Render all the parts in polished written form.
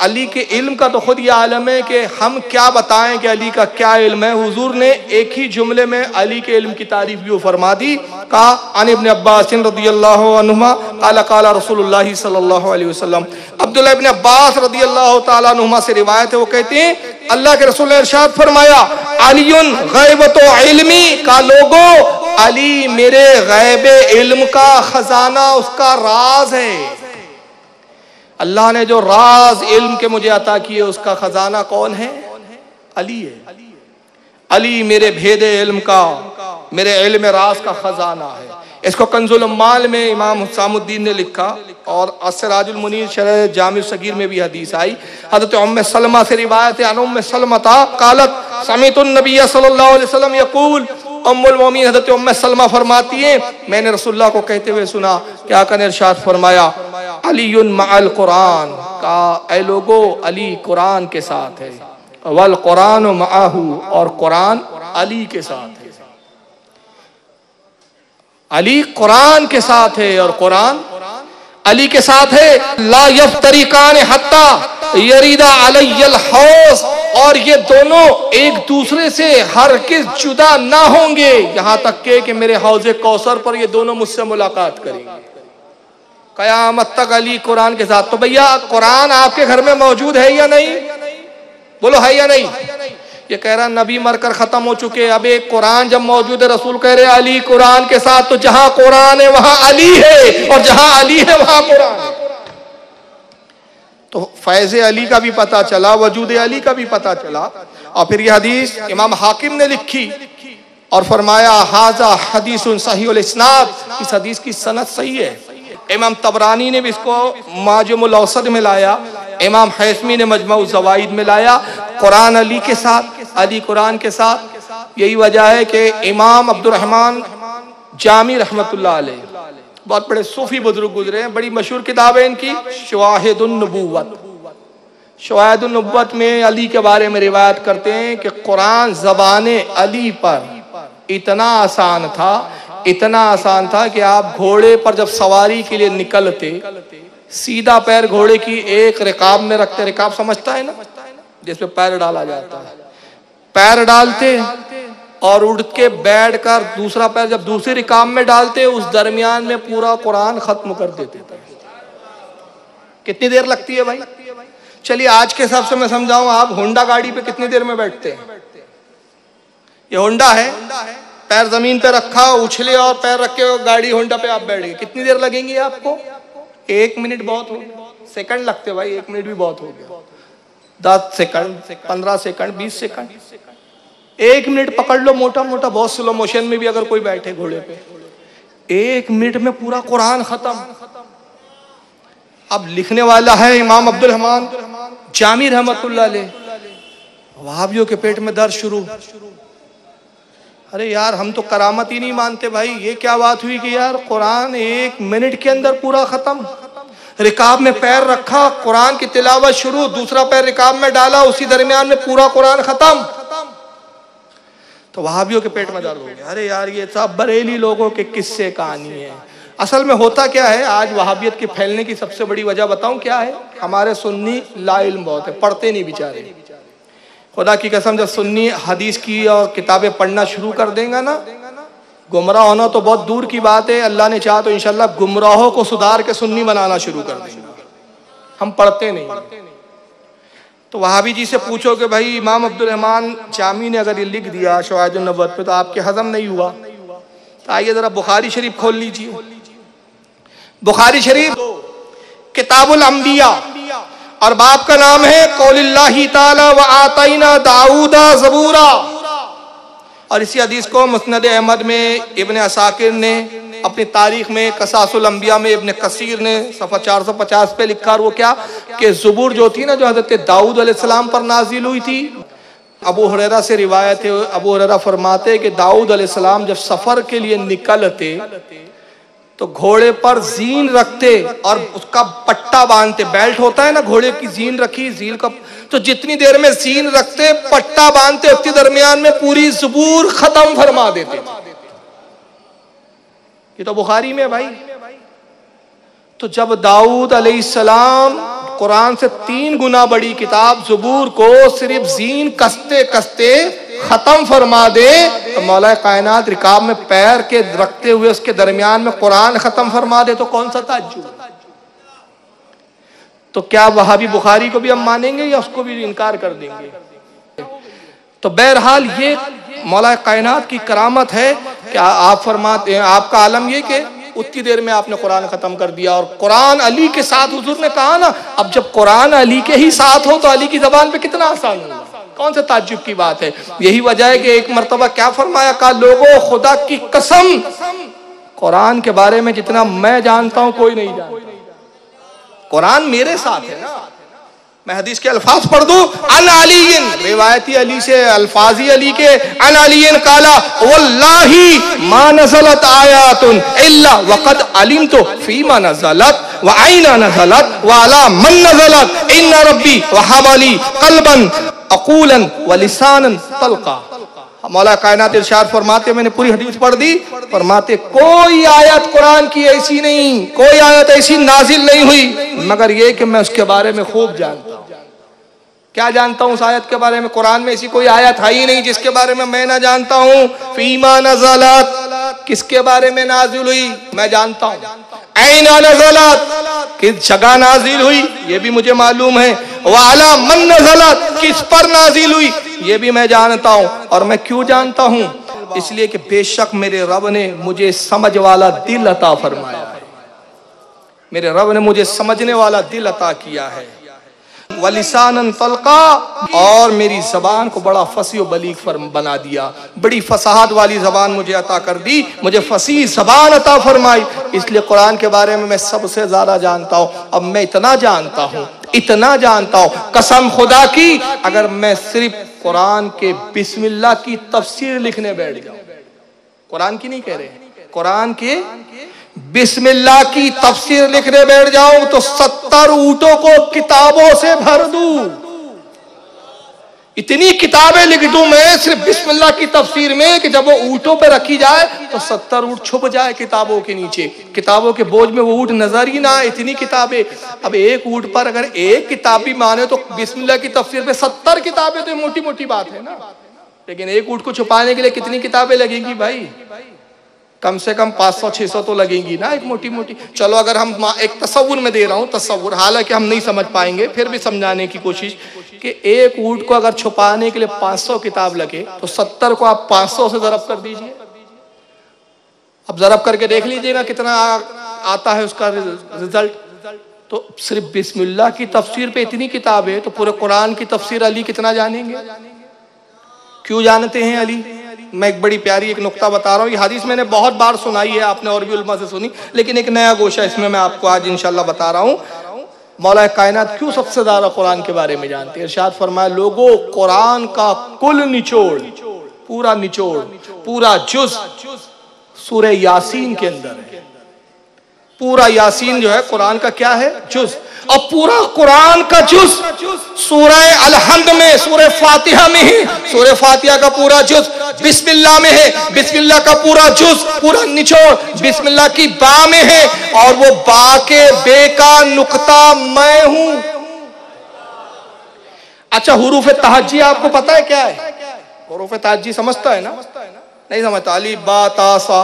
अली के इल्म का तो खुद ये आलम है कि हम क्या बताएं कि अली का क्या इल्म है। हुजूर ने एक ही जुमले में अली के इल्म की तारीफ भी फरमा दी। कहा अन इब्न अब्बास रदियल्लाहु अन्हुमा क़ाला क़ाला रसूलुल्लाह सल्लल्लाहु अलैहि वसल्लम। अब्दुल्लाह इब्न अब्बास रदियल्लाहु ताला अन्हुमा से रिवायत है, वो कहते हैं अल्लाह के रसूल ने इरशाद फरमाया अलीयुन गैबतु इल्मी, का लोगो अली मेरे गैबे इल्म का खजाना, उसका राज है। अल्लाह ने जो राज इल्म के मुझे अता किए उसका खजाना कौन है? अली है। अली मेरे भेदे इल्म का, मेरे इल्म राज का खजाना है। इसको कंजुल उम्माल में इमाम हुसामुद्दीन ने लिखा और अस्सिराजुल मुनीर शरह जामिउ सगीर में भी हदीस आई। हज़रत उम्मे सलमा से रिवायत है, अन उम्मे सलमता क़ालत समीतुन नबी सल्लल्लाहु अलैहि वसल्लम यक़ूल, उम्मुल मोमिनीन हज़रत उम्मे सलमा फरमाती हैं मैंने रसूलुल्लाह को कहते हुए सुना कि आका ने इरशाद फरमाया अलीयुन मअल कुरान, का ऐ लोगो अली कुरान के साथ है, वल कुरान मअहू, और कुरान अली के साथ है। अली कुरान के साथ है और कुरान अली के साथ है। ला यफ्तरिकान हत्ता यरीदा अलैयल हौस, और ये दोनों एक दूसरे से हरगिज़ जुदा ना होंगे यहां तक कि मेरे हौज़े कौसर पर ये दोनों मुझसे मुलाकात करेंगे कयामत तक अली कुरान के साथ। तो भैया कुरान आपके घर में मौजूद है या नहीं? बोलो है या नहीं? ये कह रहा नबी मरकर खत्म हो चुके, अब एक कुरान जब मौजूद है, रसूल कह रहे अली कुरान के साथ, तो जहां कुरान है वहां अली है और जहां अली है वहां कुरान है। तो फैज़ अली का भी पता चला, वजूद अली का भी पता चला। और फिर यह हदीस इमाम हाकिम ने लिखी और फरमाया हाजा हदीसुन सहीहुल इस्नाद, इस हदीस की सनद सही है। इमाम तबरानी ने भी इसको माजुमुल औसत में लाया, इमाम हैसमी ने मजमऊ ज़वाइद में लाया। कुरान अली के साथ, अली कुरान के साथ। यही वजह है कि इमाम अब्दुर्रहमान जामी रहमतुल्लाह अलैह, बहुत बड़े सूफी बुजुर्ग गुजरे हैं, बड़ी मशहूर किताब है इनकी शवाहिदुन नबुव्वत। शवाहिदुन नबुव्वत में अली के बारे में रिवायत करते हैं कि कुरान ज़बाने अली पर इतना आसान था, इतना आसान था कि आप घोड़े पर जब सवारी के लिए निकलते, सीधा पैर घोड़े की एक रिकाब में रखते, रिकाब समझता है ना, जिसमें पैर डाला जाता है, पैर डालते और उड़ के बैठ कर दूसरा पैर जब दूसरी रिकाब में डालते, उस दरमियान में पूरा कुरान खत्म कर देते थे। कितनी देर लगती है भाई? चलिए आज के हिसाब से मैं समझाऊं, आप होंडा गाड़ी पे कितनी देर में बैठते हैं? ये होंडा है, पैर जमीन पे रखा, उछले और पैर रख के गाड़ी होंडा पे आप बैठ गए, कितनी देर लगेंगी आपको? 1 मिनट बहुत हो गया, सेकंड लगते भाई, 1 मिनट भी बहुत हो गया, 10 सेकंड, 15 सेकंड, 20 सेकंड, 1 मिनट पकड़ लो मोटा मोटा, बहुत स्लो मोशन में भी अगर कोई बैठे घोड़े पे, 1 मिनट में पूरा कुरान खत्म। अब लिखने वाला है इमाम अब्दुल रहमान जामी रहमतुल्लाह अलैह, वहाबियों के पेट में दर्द शुरू। अरे यार हम तो करामत ही नहीं मानते भाई, ये क्या बात हुई कि यार कुरान 1 मिनट के अंदर पूरा खत्म। रिकाब में पैर रखा, कुरान की तिलावत शुरू, दूसरा पैर रिकाब में डाला, उसी दरमियान में पूरा कुरान खत्म। तो वहाबियों के पेट में दर्द हो गया। अरे यार ये सब बरेली लोगों के किस्से कहानी है। असल में होता क्या है, आज वहाबियत के फैलने की सबसे बड़ी वजह बताऊं क्या है? हमारे सुन्नी लाइल्म बहुत है, पढ़ते नहीं बेचारे। खुदा की कसम जब सुन्नी हदीस की और किताबें पढ़ना शुरू कर देंगे ना, गुमराह होना तो बहुत दूर की बात है, अल्लाह ने चाहा तो इंशाल्लाह गुमराहों को सुधार के सुन्नी बनाना शुरू कर देंगे। हम पढ़ते नहीं। तो वहाबी जी से पूछो कि भाई इमाम अब्दुल रहमान जामी ने अगर ये लिख दिया शवाहिदुन नबुव्वत पे तो आपके हजम नहीं हुआ, तो आइए जरा बुखारी शरीफ खोल लीजिए। बुखारी शरीफ किताबुल अंबिया और बाप का नाम है कौलिल्लाहि ताला व आतैना दाऊदा ज़बूरा। और इसी हदीस को मुस्नद अहमद में इब्न असाकिर ने अपनी तारीख में, कसासुल अंबिया में इब्न कसीर ने सफ़ा 450 पे लिखा, और वो क्या कि ज़बूर जो थी ना, जो हज़रत दाऊद अलैहिस्सलाम पर नाजिल हुई थी। अबू हुरैरा से रिवायत है, अबू हुरैरा फरमाते कि दाऊद अलैहिस्सलाम जब सफ़र के लिए निकलते तो घोड़े पर जीन रखते और उसका पट्टा बांधते, बेल्ट होता है ना, घोड़े की जीन रखी, जीन का, तो जितनी देर में जीन रखते, पट्टा बांधते, उतनी दरमियान में पूरी ज़बूर खत्म फरमा देते। ये तो बुखारी में भाई। तो जब दाऊद अलैहिस्सलाम कुरान से 3 गुना बड़ी किताब ज़बूर को सिर्फ जीन कसते कसते खत्म फरमा दे, तो मौला कायनात रिकाब में पैर के रखते हुए उसके दरमियान में कुरान खत्म फरमा दे तो कौन सा ताज्जुब। तो क्या वहाबी बुखारी को भी हम मानेंगे या उसको भी इनकार कर देंगे? तो बहरहाल ये मौला कायनात की करामत है कि आप फरमाते हैं, आपका आलम ये कि उतनी देर में आपने कुरान खत्म कर दिया। और कुरान अली के साथ, हुजूर ने कहा ना, अब जब कुरान अली के ही साथ हो तो अली की जबान पे कितना आसान होगा, कौन से ताज्जुब की बात है। यही वजह है कि एक मर्तबा क्या फरमाया, कहा लोगों खुदा की कसम कुरान के बारे में जितना मैं जानता हूं कोई नहीं जानता। कुरान मेरे साथ है ना। मैं हदीस के अल्फाज पढ़ दूं, अन अलीन, रिवायती अली से अल्फाजी अली के, अन अलीन काला वल्लाही मा नज़लत आयातुन इल्ला वक़द अलिमतु फीमा नज़लत व आइना नज़लत व अला मन नज़लत इन्ना रब्बी वहब ली क़ल्बन अक़ूलन व लिसानन तल्क़ा। मौला कायनात इरशाद फरमाते, मैंने पूरी हदीस पढ़ दी, फरमाते कोई आयत कुरान की ऐसी नहीं, कोई आयत ऐसी नाजिल नहीं हुई मगर ये कि मैं उसके बारे में खूब जानता हूँ। क्या जानता हूँ उस आयत के बारे में? कुरान में ऐसी कोई आयत है ही नहीं जिसके बारे में मैं ना जानता हूँ। फीमा नज़लत, किसके बारे में नाजिल हुई मैं जानता हूँ। ऐना नज़लत, किस जगह नाजिल हुई ये भी मुझे मालूम है। वाला मन नज़लत, किस पर नाजिल हुई ये भी मैं जानता हूँ। और मैं क्यों जानता हूँ? इसलिए कि बेशक मेरे रब ने मुझे समझ वाला दिल अता फरमाया है, मेरे रब ने मुझे समझने वाला दिल अता किया है। वलिसानन तल्का, और मेरी जबान को बड़ा फसी व बलीग बना दिया, बड़ी फसाहत वाली जबान मुझे अता कर दी, मुझे फसी जबान अता फरमाई। इसलिए कुरान के बारे में मैं सबसे ज्यादा जानता हूँ। अब मैं इतना जानता हूँ, इतना जानता हूँ, कसम खुदा की, अगर मैं सिर्फ कुरान के बिस्मिल्लाह की तफसीर लिखने बैठ जाऊं, कुरान की नहीं कह रहे, कुरान के बिस्मिल्लाह की तफसीर लिखने बैठ जाऊं तो 70 ऊँटों को किताबों से भर दूं। इतनी किताबें लिख दूं मैं सिर्फ बिस्मिल्लाह की तफसीर में कि जब वो ऊँटों पे रखी जाए तो 70 ऊँट छुप जाए किताबों के नीचे, किताबों के बोझ में वो ऊँट नजर ही ना आए, इतनी किताबें। अब एक ऊँट पर अगर एक किताब भी माने तो बिस्मिल्लाह की तफसीर पे 70 किताबें तो मोटी मोटी बात है ना। लेकिन एक ऊँट को छुपाने के लिए कितनी किताबें लगेंगी भाई? कम से कम 500-600 तो लगेंगी ना, एक मोटी मोटी। चलो अगर हम एक तसव्वुर में दे रहा हूँ, तसव्वुर, हालांकि हम नहीं समझ पाएंगे, फिर भी समझाने की कोशिश कि एक ऊँट को अगर छुपाने के लिए 500 किताब लगे तो 70 को आप 500 से ज़रब कर दीजिए। अब ज़रब करके देख लीजिएगा कितना आता है उसका रिजल्ट। तो सिर्फ बिस्मिल्लाह की तफसीर पे इतनी किताब है तो पूरे कुरान की तफसीर अली कितना जानेंगे? क्यों जानते हैं अली? मैं एक बड़ी प्यारी एक नुक्ता बता रहा हूँ। ये हदीस मैंने बहुत बार सुनाई है, आपने और भी उलमा से सुनी, लेकिन एक नया गोशा इसमें मैं आपको आज इंशाल्लाह बता रहा हूँ। मौला कायनात क्यों सबसे ज्यादा कुरान के बारे में जानते हैं? इरशाद फरमाया, लोगों कुरान का कुल निचोड़, पूरा निचोड़, पूरा जुज़ सूरह यासीन के अंदर है। पूरा यासीन जो है कुरान का क्या है? जुज़। और पूरा कुरान का जुज़ सूरह अल-हम्द में, सूरह फातिहा में है। सूरह फातिहा का पूरा जुज़ बिस्मिल्लाह में है। बिस्मिल्लाह का पूरा जुज़, पूरा निचोड़ बिस्मिल्लाह की बा में है। और वो बा के बे का नुक्ता मैं हूं। अच्छा, हुरूफ तहज्जी आपको पता है क्या है? हुरूफ तहज्जी समझता है ना? नहीं समझता। अली बा ता सा,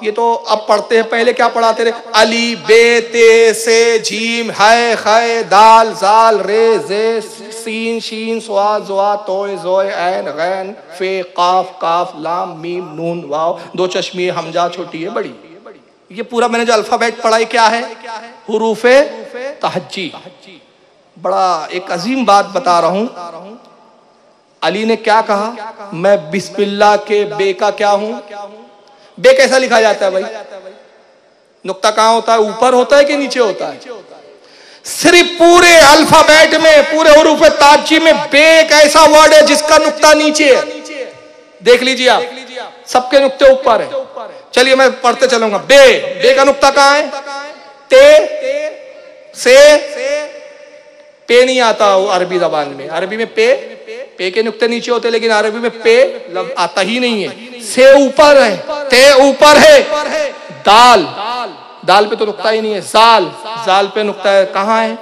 ये तो अब पढ़ते हैं, पहले क्या पढ़ाते थे? अली बे ते से जीम है खे दाल जाल रे जे सीन शीन स्वा ज़ुआ तोय ज़ोय ऐन गैन फे काफ काफ लाम मीम नून वाव, दो चश्मी हमजा छोटी है बड़ी। ये पूरा मैंने जो अल्फाबेट पढ़ा है क्या है? हुरूफे तहज्जी। बड़ा एक अजीम बात बता रहा हूं। अली ने क्या कहा? मैं बिस्मिल्लाह के बे का क्या हूं? बे कैसा लिखा जाता है भाई? नुक्ता कहां होता है? ऊपर होता है कि नीचे होता है? सिर्फ पूरे अल्फाबेट में, पूरे हुरूफ ताज्जी में बे एक ऐसा वर्ड है जिसका नुक्ता नीचे है। देख लीजिए आप, सबके नुक्ते ऊपर है। चलिए मैं पढ़ते चलूंगा। बे, बे का नुक्ता कहां है? ते से पे नहीं आता अरबी जबान में। अरबी में पे के नुक्ते नीचे होते, लेकिन अरबी में पे आता ही नहीं है। से ऊपर है, ते ऊपर है। दाल, दाल पे तो नुक्ता ही नहीं है। जाल, जाल पे नुक्ता है। कहाँ है?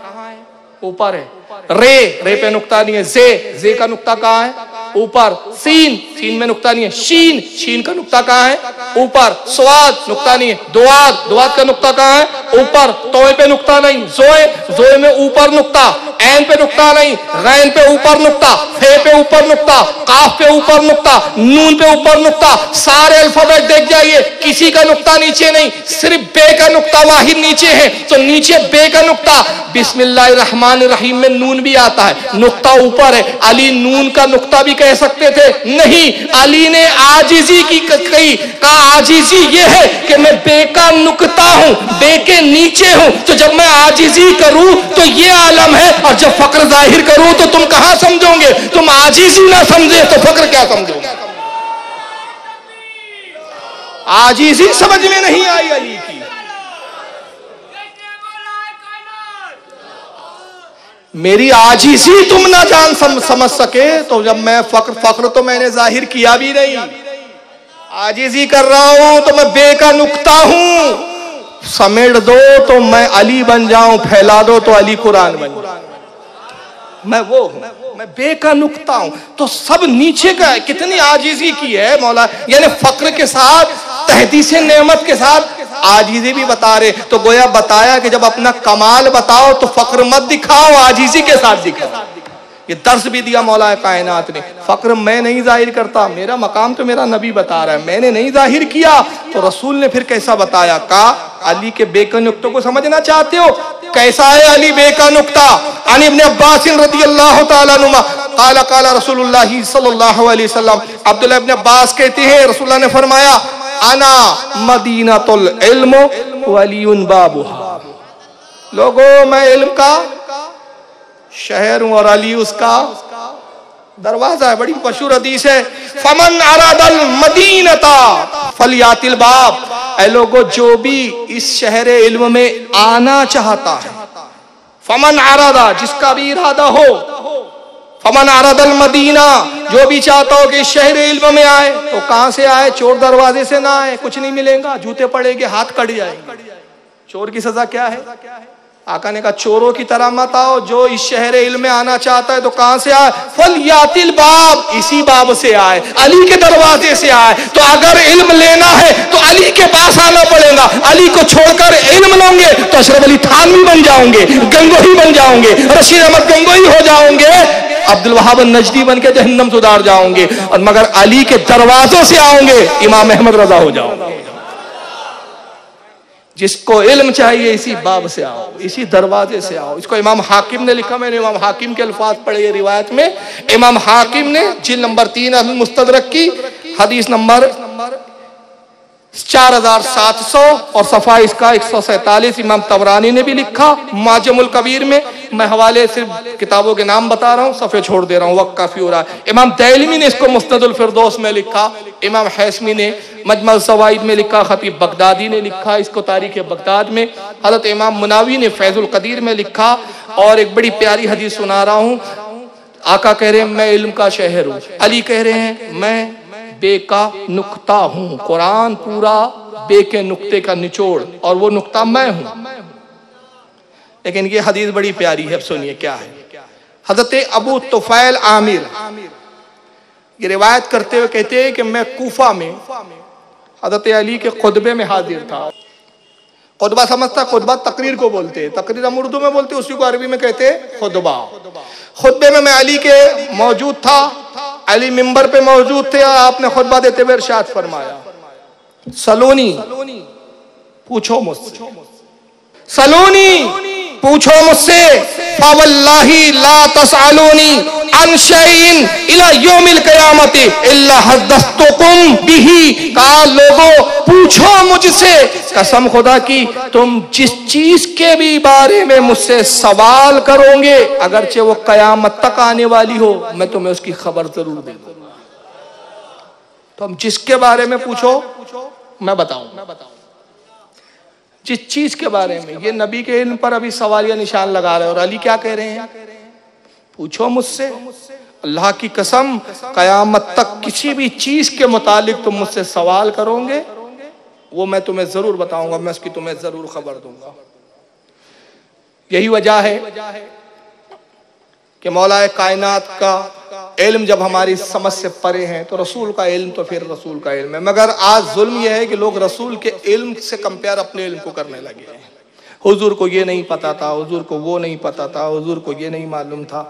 ऊपर है। रे पे नुक्ता नहीं है। जे का नुक्ता कहाँ है? ऊपर। सीन में नुक्ता नहीं है। शीन का नुक्ता कहाँ है? ऊपर। स्वाद नुक्ता नहीं है। दुआद का नुक्ता कहाँ है? ऊपर। तोए पे नुक्ता नहीं। जोए में ऊपर नुक्ता। ऐन पे नुक्ता नहीं। गैन पे ऊपर नुक्ता। फे पे ऊपर नुक्ता। काफ पे ऊपर नुक्ता। नून पे ऊपर नुक्ता। सारे अल्फाबेट देख जाइए, किसी का नुक्ता नीचे नहीं, सिर्फ बे का नुक्ता वाहिद नीचे है। तो नीचे बे का नुक्ता। बिस्मिल्लाहिर्रहमानिर्रहीम में नून भी आता है, नुक्ता ऊपर है। अली नून का नुक्ता भी कह सकते थे, नहीं, अली ने आजिजी की कही। आजिजी ये है कि मैं बे का नुक्ता हूं, बे के नीचे हूं। तो जब मैं आजिजी करूं तो ये आलम है, और जब फक्र जाहिर करूं तो तुम कहां समझोगे? तुम आजिजी ना समझे तो फक्र क्या समझोगे? आजिजी समझ में नहीं आई अली की। मेरी आजिजी तुम ना जान समझ सके तो जब मैं फक्र तो मैंने जाहिर किया भी नहीं। आजिजी कर रहा हूं तो मैं बे का नुक्ता हूं। समेट दो तो मैं अली बन जाऊं, फैला दो तो अली कुरान बन जाऊं। मैं वो हूं, मैं बे का नुक्ता हूं। तो सब नीचे का है। कितनी आजिजी की है मौला, यानी फक्र के साथ, तहदीस नेमत के साथ आजिजी भी बता रहे। तो गोया बताया कि जब अपना कमाल बताओ तो फक्र मत दिखाओ, आजिजी के साथ दिखाओ। ये दर्स भी दिया मौला कायनात ने। फक्र मैं नहीं जाहिर करता, मेरा मकाम तो मेरा नबी बता रहा है, मैंने नहीं जाहिर किया। तो रसूल ने फिर कैसा बताया? कहा अली के बे के नुक्तों को समझना चाहते हो? कैसा है अली बे का नुक्ता? अन इब्न अब्बास रज़ियल्लाहु तआला अन्हुमा क़ाला क़ाला रसूलुल्लाह सल्लल्लाहु अलैहि वसल्लम। अब्दुल्लाह इब्न अब्बास कहते हैं रसूलुल्लाह ने फरमाया, अना मदीनतुल इल्म वलियुन बाबुहा। लोगों, मैं इल्म का शहर हूं और अली उसका दरवाजा है। बड़ी मशहूर हदीस है, फमन अरादल मदीनता फलियातिल बाब। ऐ लोगों, जो भी इस शहर इल्म में आना चाहता है, फमन अरादा, जिसका भी इरादा हो, फमन अरादल मदीना, जो भी चाहता हो कि इस शहर इल्म में आए, तो कहां से आए? चोर दरवाजे से ना आए, कुछ नहीं मिलेगा, जूते पड़ेंगे, हाथ कट जाएंगे। चोर की सजा क्या है? आका ने कहा चोरों की तरह मत आओ। जो इस शहर इल्म में आना चाहता है तो कहां से आए? फलियातिल बाब, इसी बाब से आए, अली के दरवाजे से आए। तो अगर इल्म लेना है तो अली के पास आना पड़ेगा। अली को छोड़कर इल्म लोगे तो अशरफ अली थानवी बन जाओगे, गंगोही बन जाओगे, रशीद अहमद गंगोही हो जाओगे, अब्दुल वहाब नजदी बन के जहन्नम से उतार जाओगे। और मगर अली के दरवाजों से आओगे, इमाम अहमद रजा हो जाओगे। जिसको इल्म चाहिए इसी बाब से आओ, इसी दरवाजे से आओ। इसको इमाम हाकिम ने लिखा, मैंने इमाम हाकिम के अल्फाज पढ़े ये रिवायत में। इमाम हाकिम ने जिल्द नंबर 3 अल मुस्तदरक की हदीस नंबर 4700 और सफा इसका 147। इमाम तबरानी ने भी लिखा माजमुल कबीर में। मैं हवाले सिर्फ किताबों के नाम बता रहा हूँ, सफ़े छोड़ दे रहा हूँ, वक्त काफी हो रहा है। इमाम दैलमी ने इसको मुस्नदुल फिरदौस में लिखा, इमाम हैसमी ने मजमुअ ज़वाइद में लिखा, खतीब बगदादी ने लिखा इसको तारीख़ बगदाद में, हज़रत इमाम मुनावी ने फैज़ुल क़दीर में लिखा। और एक बड़ी प्यारी हदीस सुना रहा हूँ। आका कह रहे हैं मैं इल्म का शहर हूँ, अली कह रहे हैं मैं बे का नुक्ता हूं। कुरान पूरा बे के नुक्ते का निचोड़, और वो नुक्ता मैं हूं। लेकिन ये हदीस बड़ी प्यारी है, अब सुनिए क्या है। हजरत अबू तुफैल आमिर ये रिवायत करते हुए कहते हैं कि मैं कूफा में हजरत अली के खुतबे में हाजिर था। खुतबा समझता, खुतबा तकरीर को बोलते हैं, तकरीर हम उर्दू में बोलते हैं, उसी को अरबी में कहते हैं खुतबा। खुतबे में मैं अली के मौजूद था, अली मिंबर पे मौजूद थे। आपने खुतबा देते हुए इरशाद फरमाया, सलोनी पूछो मुझसे, सलोनी पूछो मुझसे, फवल्लाही ला तसअलूनी अन शैइन इला यौमिल क़यामति इल्ला हदस्तुकुम बिही। कहा लोगों पूछो मुझसे, कसम खुदा की तुम जिस चीज के भी बारे में मुझसे सवाल करोगे, अगरचे वो कयामत तक आने वाली हो, मैं तुम्हें उसकी खबर जरूर दे दूंगा। तुम जिसके बारे में पूछो मैं बताऊं, जिस चीज के बारे में। ये नबी के इल्म पर अभी सवालिया निशान लगा रहे हैं। और अली क्या कह रहे हैं? पूछो मुझसे, अल्लाह की कसम कयामत तक किसी भी चीज के मुतालिक तुम मुझसे सवाल करोगे, वो मैं तुम्हें जरूर बताऊंगा, मैं उसकी तुम्हें जरूर खबर दूंगा। यही वजह है कि मौलाए कायनात का इल्म जब हमारी समझ से परे है तो रसूल का इल्म तो फिर रसूल का इल्म है। मगर आज जुल्म यह है कि लोग रसूल के इल्म से कंपेयर अपने इल्म को करने लगे हैं। हुजूर को ये नहीं पता था, हुजूर को वो नहीं पता था, हुजूर को ये नहीं मालूम था।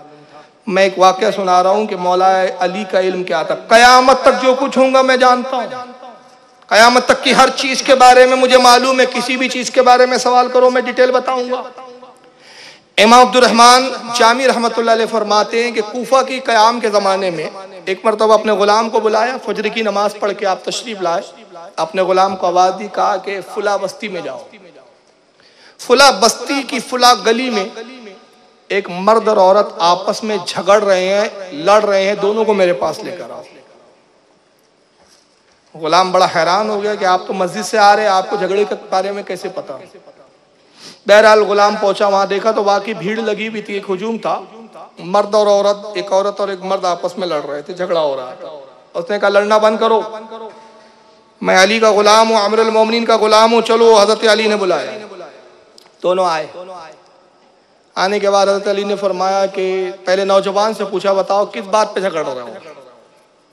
मैं एक वाक़या सुना रहा हूँ कि मौलाए अली का इल्म क्या था। क़यामत तक जो कुछ होगा मैं जानता हूँ, क़यामत तक की हर चीज़ के बारे में मुझे मालूम है। किसी भी चीज़ के बारे में सवाल करो मैं डिटेल बताऊँगा। इमाम अब्दुर्रहमान जामी रहमतुल्लाह अलैह फरमाते हैं कि कूफा की क़याम के ज़माने में एक मरतबा अपने ग़ुलाम को बुलाया, फजर की नमाज पढ़ के आप तशरीफ़ लाए। अपने ग़ुलाम को आवाज़ दी, कहा कि फुला बस्ती में जाओ। फुला बस्ती की फुला गली में एक मर्द और औरत आपस में झगड़ रहे हैं, लड़ रहे हैं, दोनों को मेरे पास लेकर आओ। ग़ुलाम बड़ा हैरान हो गया कि आप तो मस्जिद से आ रहे हैं, आपको झगड़े के बारे में कैसे पता। बहरहाल गुलाम पहुंचा, वहां देखा तो वाकई भीड़ लगी हुई थी, एक हुजूम था। मर्द और औरत, एक औरत और एक मर्द आपस में लड़ रहे थे, झगड़ा हो रहा था। उसने कहा लड़ना बंद करो, मैं अली का गुलाम हूँ, अमीरुल मोमिनीन का गुलाम हूँ, चलो। हजरत अली ने बुलाया, दोनों आए। आने के बाद हजरत अली ने फरमाया कि पहले नौजवान से पूछा, बताओ किस बात पे झगड़ रहे हो,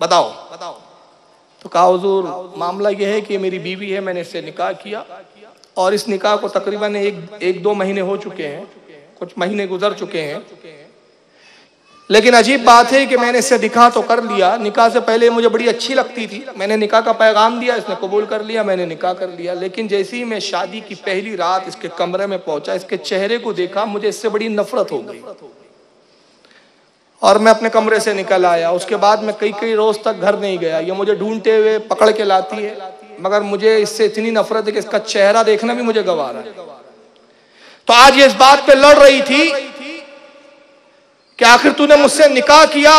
बताओ। तो कहा हुजूर मामला यह है कि मेरी बीवी है, मैंने इससे निकाह किया और इस निकाह को तकरीबन एक दो महीने हो चुके हैं, कुछ महीने गुजर चुके हैं। लेकिन अजीब बात है कि मैंने इससे निकाह तो कर लिया, निकाह से पहले मुझे बड़ी अच्छी लगती थी, मैंने निकाह का पैगाम दिया, इसने कबूल कर लिया, मैंने निकाह कर लिया। लेकिन जैसे ही मैं शादी की पहली रात इसके कमरे में पहुंचा, इसके चेहरे को देखा, मुझे इससे बड़ी नफरत हो गई और मैं अपने कमरे से निकल आया। उसके बाद मैं कई रोज तक घर नहीं गया। ये मुझे ढूंढते हुए पकड़ के लाती है, मगर मुझे इससे इतनी नफरत है कि इसका चेहरा देखना भी मुझे गवारा है। तो आज ये इस बात पे लड़ रही थी कि आखिर तूने मुझसे निकाह किया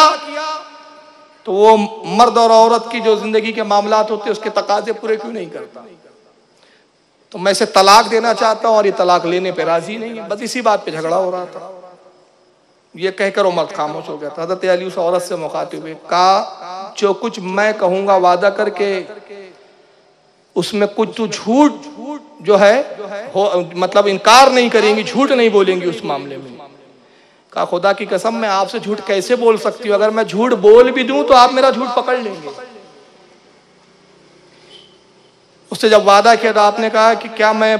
तो वो मर्द और औरत की जो जिंदगी के मामलात होते हैं उसके तकाजे पूरे क्यों नहीं करता। तो मैं इसे तलाक देना चाहता हूं और ये तलाक लेने पे राजी नहीं है। बस इसी बात पे झगड़ा हो रहा था। ये कहकर मर्द खामोश हो गया था। हज़रत अली उस औरत से मुखातिब हुए, कहा जो कुछ मैं कहूंगा वादा करके उसमें कुछ तू झूठ जो है मतलब इनकार नहीं करेंगी, झूठ नहीं बोलेंगी उस मामले में। कहा खुदा की कसम मैं आपसे झूठ कैसे बोल सकती हूँ, अगर मैं झूठ बोल भी दूं तो आप मेरा झूठ पकड़ लेंगे। उससे जब वादा किया तो आपने कहा कि क्या मैं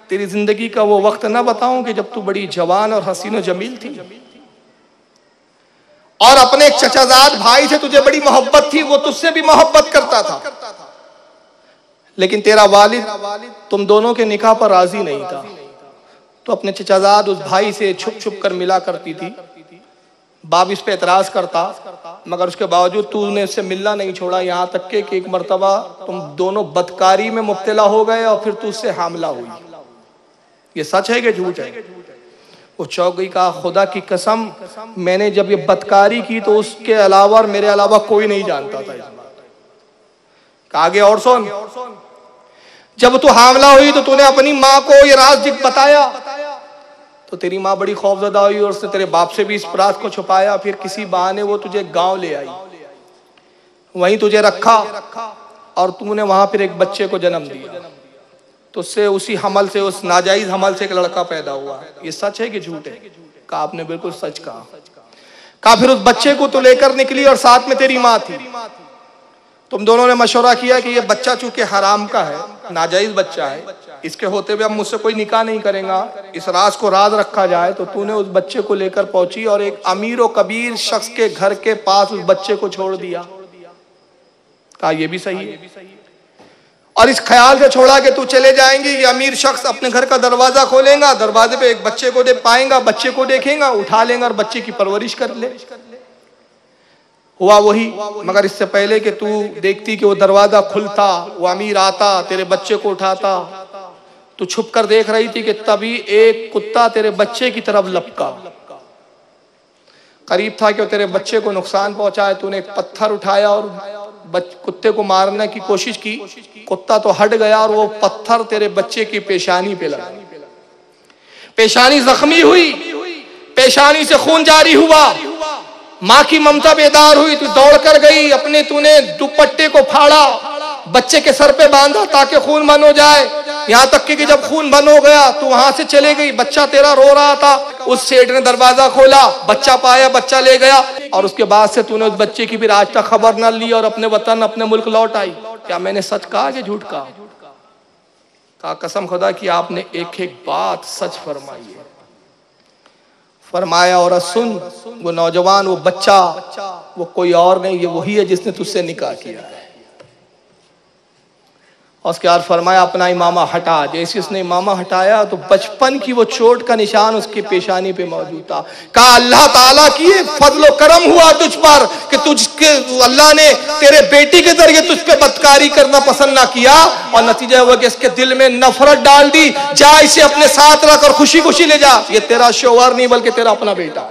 तेरी जिंदगी का वो वक्त ना बताऊं कि जब तू बड़ी जवान और हसीन और जमील थी और अपने एक चचाजाद भाई से तुझे बड़ी मोहब्बत थी, वो तुझसे भी मोहब्बत करता था, लेकिन तेरा वालिद तुम दोनों के निकाह पर राजी नहीं था। तो अपने चचाजाद उस भाई से छुप छुप कर मिला करती थी। बाप इस पे एतराज करता, मगर उसके बावजूद तूने उससे मिलना नहीं छोड़ा। यहाँ तक के कि एक मर्तबा तुम दोनों बदकारी में मुब्तला हो गए और फिर तू उससे हामला हुई। ये सच है कि झूठ है? वो चौंक गई, कहा खुदा की कसम मैंने जब ये बदकारी की तो उसके अलावा और मेरे अलावा कोई नहीं जानता था इस बात। आगे और सुन, जब तू हामला हुई तो तूने अपनी माँ को ये राज बताया तो तेरी माँ बड़ी खौफजदा हुई और उसने तेरे बाप से भी इस राज को छुपाया। फिर किसी बहाने वो तुझे गांव ले आई, वहीं तुझे रखा और तूने वहां फिर एक बच्चे को जन्म दिया। तो उससे उसी हमल से, उस नाजायज हमल से एक लड़का पैदा हुआ। ये सच है कि झूठ है? कहा आपने बिल्कुल सच कहा। कहा फिर उस बच्चे को तो लेकर निकली और साथ में तेरी माँ थी। तुम दोनों ने मशवरा किया कि ये बच्चा चूंकि हराम का है, नाजायज बच्चा है, इसके होते हुए अब मुझसे कोई निकाह नहीं करेगा, इस राज को राज रखा जाए। तो तूने उस बच्चे को लेकर पहुंची और एक अमीर और कबीर शख्स के घर के पास उस बच्चे को छोड़ दिया। कहा यह भी सही है, और इस ख्याल से छोड़ा कि तू चले जाएंगी, ये अमीर शख्स अपने घर का दरवाजा खोलेगा, दरवाजे पे एक बच्चे को देख पाएगा, बच्चे को देखेगा, उठा लेगा और बच्चे की परवरिश कर ले। हुआ वही, मगर इससे पहले कि तू देखती कि वो दरवाजा खुलता, वो अमीर आता, तेरे बच्चे को उठाता, तू छुप कर देख रही थी कि तभी एक कुत्ता तेरे बच्चे की तरफ लपका। करीब था कि वो तेरे बच्चे को नुकसान पहुंचाए। तूने एक पत्थर उठाया और कुत्ते को मारने की कोशिश की। कुत्ता तो हट गया और वो पत्थर तेरे बच्चे की पेशानी पे लगा। पेशानी जख्मी हुई, पेशानी से खून जारी हुआ। माँ की ममता बेदार हुई, तू दौड़ कर गई, अपने तूने दुपट्टे को फाड़ा, बच्चे के सर पे बांधा ताकि खून बंद हो जाए। यहाँ तक कि जब खून बंद हो गया तो वहां से चले गई, बच्चा तेरा रो रहा था, उस सेठ ने दरवाजा खोला, बच्चा पाया, बच्चा ले गया, और उसके बाद से तूने उस बच्चे की फिर आज तक खबर न ली और अपने वतन अपने मुल्क लौट आई। क्या मैंने सच कहा कि झूठ कहा? कहा कसम खुदा की आपने एक एक बात सच फरमाई है। फरमाया औरत सुन, वो नौजवान, वो बच्चा, वो कोई और नहीं, ये वही है जिसने तुझसे निकाह किया है। और उसके बाद फरमाया अपना इमामा हटा। जैसे उसने इमामा हटाया तो बचपन की वो चोट का निशान उसकी पेशानी पे मौजूद था। कहा अल्लाह ताला की फजलो करम हुआ तुझ पर कि तुझके अल्लाह ने तेरे बेटी के जरिए तुझ पे बदकारी करना पसंद ना किया, और नतीजा हुआ कि इसके दिल में नफरत डाल दी। जा इसे अपने साथ रख और खुशी खुशी ले जा, ये तेरा शोहर नहीं बल्कि तेरा अपना बेटा।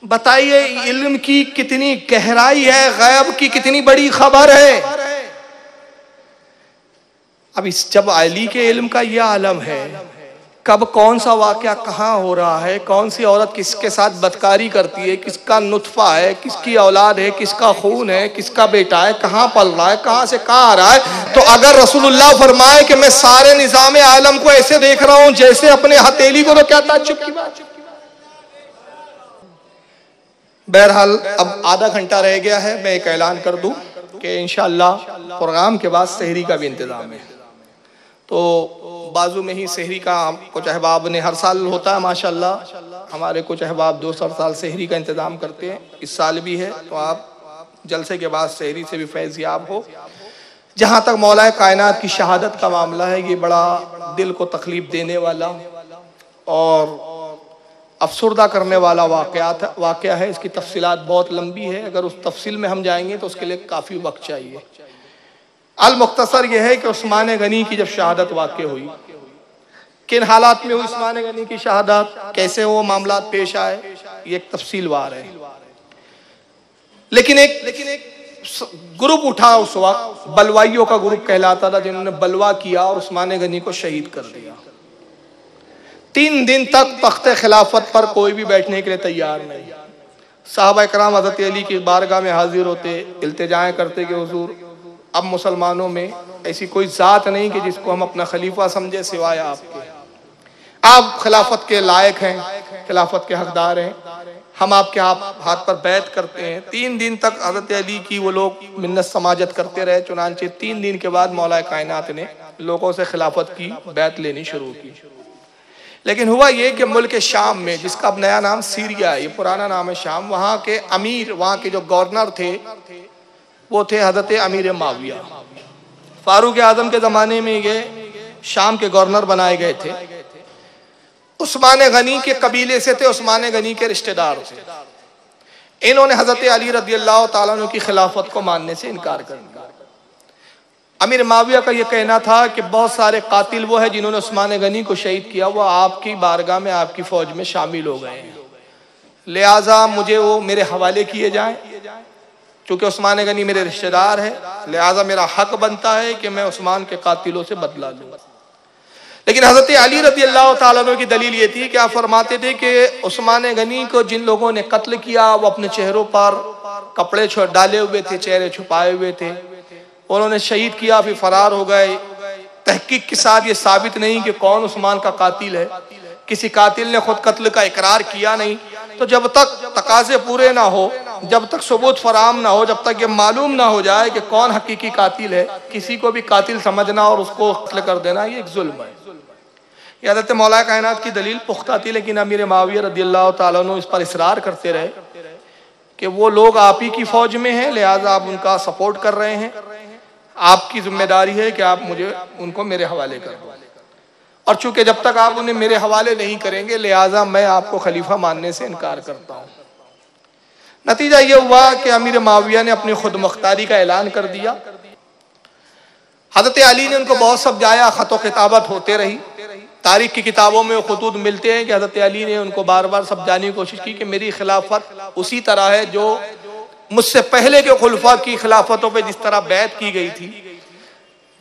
बताइए इल्म की कितनी गहराई है, गैब की कितनी बड़ी खबर है। अब इस जब अली के इल्म का यह आलम है, कब कौन सा वाकया कहाँ हो रहा है, कौन सी औरत किसके साथ बदकारी करती है, किसका नुत्फा है, किसकी औलाद है, किसका खून है, किसका बेटा है, कहाँ पल रहा है, कहाँ से कहाँ आ रहा है, तो अगर रसूलुल्लाह फरमाए कि मैं सारे निजाम आलम को ऐसे देख रहा हूं जैसे अपने हथेली को, तो क्या ताज्जुब की बात। बहरहाल अब आधा घंटा रह गया है, मैं एक ऐलान कर दूं कि इंशाअल्लाह प्रोग्राम के बाद सहरी का भी इंतजाम है। तो बाजू में ही सहरी का कुछ अहबाब ने हर साल होता है, माशाल्लाह हमारे कुछ अहबाब 2-4 साल सहरी का इंतजाम करते हैं, इस साल भी है। तो आप जलसे के बाद सहरी से भी फैज़याब हो। जहाँ तक मौलाए कायनात की शहादत का मामला है, ये बड़ा दिल को तकलीफ देने वाला और अफसुर्दा करने वाला वाक़या है। इसकी तफसीलात बहुत लंबी है, अगर उस तफसील में हम जाएंगे तो उसके लिए काफ़ी वक्त चाहिए। अल मुख्तसर यह है कि उस्मान गनी की जब शहादत वाक़ हुई, किन हालात में हुई उस्मान गनी की शहादत, कैसे वो मामला पेश आए, ये एक तफसीलवार है। लेकिन एक ग्रुप उठा उस वक्त, बलवाइयों का ग्रुप कहलाता था, जिन्होंने बलवा किया और उस्मान गनी को शहीद कर दिया। 3 दिन तक तख्ते खिलाफत पर कोई भी बैठने के लिए तैयार नहीं। साहबा इकराम हज़रत अली की बारगाह में हाजिर होते, इल्तिजाएं करते कि हुजूर अब मुसलमानों में ऐसी कोई ज़ात नहीं कि जिसको हम अपना खलीफा समझे सिवाय आपके। आप खिलाफत के लायक हैं, खिलाफत के हकदार हैं, हम आपके हाथ पर बैत करते हैं। 3 दिन तक हज़रत अली की वो लोग मिन्नत समाजत करते रहे। चुनांचे 3 दिन के बाद मौला कायनात ने लोगों से खिलाफत की बैत लेनी शुरू की। लेकिन हुआ ये कि मुल्क शाम में, जिसका अब नया नाम सीरिया है, ये पुराना नाम है शाम, वहाँ के अमीर, वहाँ के जो गवर्नर थे वो थे हज़रत अमीर माविया। फारूक आजम के ज़माने में ये शाम के गवर्नर बनाए गए थे। उस्मान गनी के कबीले से थे, उस्मान गनी के रिश्तेदार थे। इन्होंने हज़रत अली रज़ियल्लाहु ताला अन्हु की खिलाफत को मानने से इनकार कर दिया। अमीर माविया का यह कहना था कि बहुत सारे कातिल वो है जिन्होंने उस्मान गनी को शहीद किया, वो आपकी बारगाह में, आपकी फौज में शामिल हो गए हैं, लिहाजा मुझे वो मेरे हवाले किए जाएं। चूंकि उस्मान गनी मेरे रिश्तेदार है, लिहाजा मेरा हक बनता है कि मैं उस्मान के कातिलों से बदला लूँ। लेकिन हज़रत अली रज़ियल्लाहु ताला अन्हु की दलील ये थी कि आप फरमाते थे कि उस्मान गनी को जिन लोगों ने कत्ल किया वो अपने चेहरों पर कपड़े डाले हुए थे, चेहरे छुपाए हुए थे, उन्होंने शहीद किया, फिर फरार हो गए। तहकीक के साथ ये साबित नहीं कि कौन उस्मान का कातिल है, किसी कातिल ने खुद कत्ल का इकरार किया नहीं। तो जब तक तकाजे पूरे ना हो, जब तक सबूत फराम ना हो, जब तक ये मालूम ना हो जाए कि कौन हकीकी कातिल है, किसी को भी कातिल समझना और उसको कत्ल कर देना ये एक जुल्म है। ये हज़रत मौला कायनात की दलील पुख्ता थी, लेकिन अमीर माविया रज़ियल्लाहु ताला अन्हु इस पर इसरार करते रहे कि वो लोग आप ही की फौज में हैं, लिहाजा आप उनका सपोर्ट कर रहे हैं, आपकी जिम्मेदारी है कि आप मुझे उनको मेरे हवाले कर दो। और चूंकि जब तक आप उन्हें मेरे हवाले नहीं करेंगे, लिहाजा मैं आपको खलीफा मानने से इनकार करता हूँ। नतीजा ये हुआ कि अमीर माविया ने अपनी खुद मुख्तारी का ऐलान कर दिया। हज़रत अली ने उनको बहुत समझाया, खतो किताबत होते रही। तारीख की किताबों में खुतूत मिलते हैं कि हज़रत अली ने उनको बार बार समझाने की कोशिश की कि मेरी खिलाफत उसी तरह है जो मुझसे पहले के खुलफा की खिलाफतों पे जिस तरह बैत की गई थी,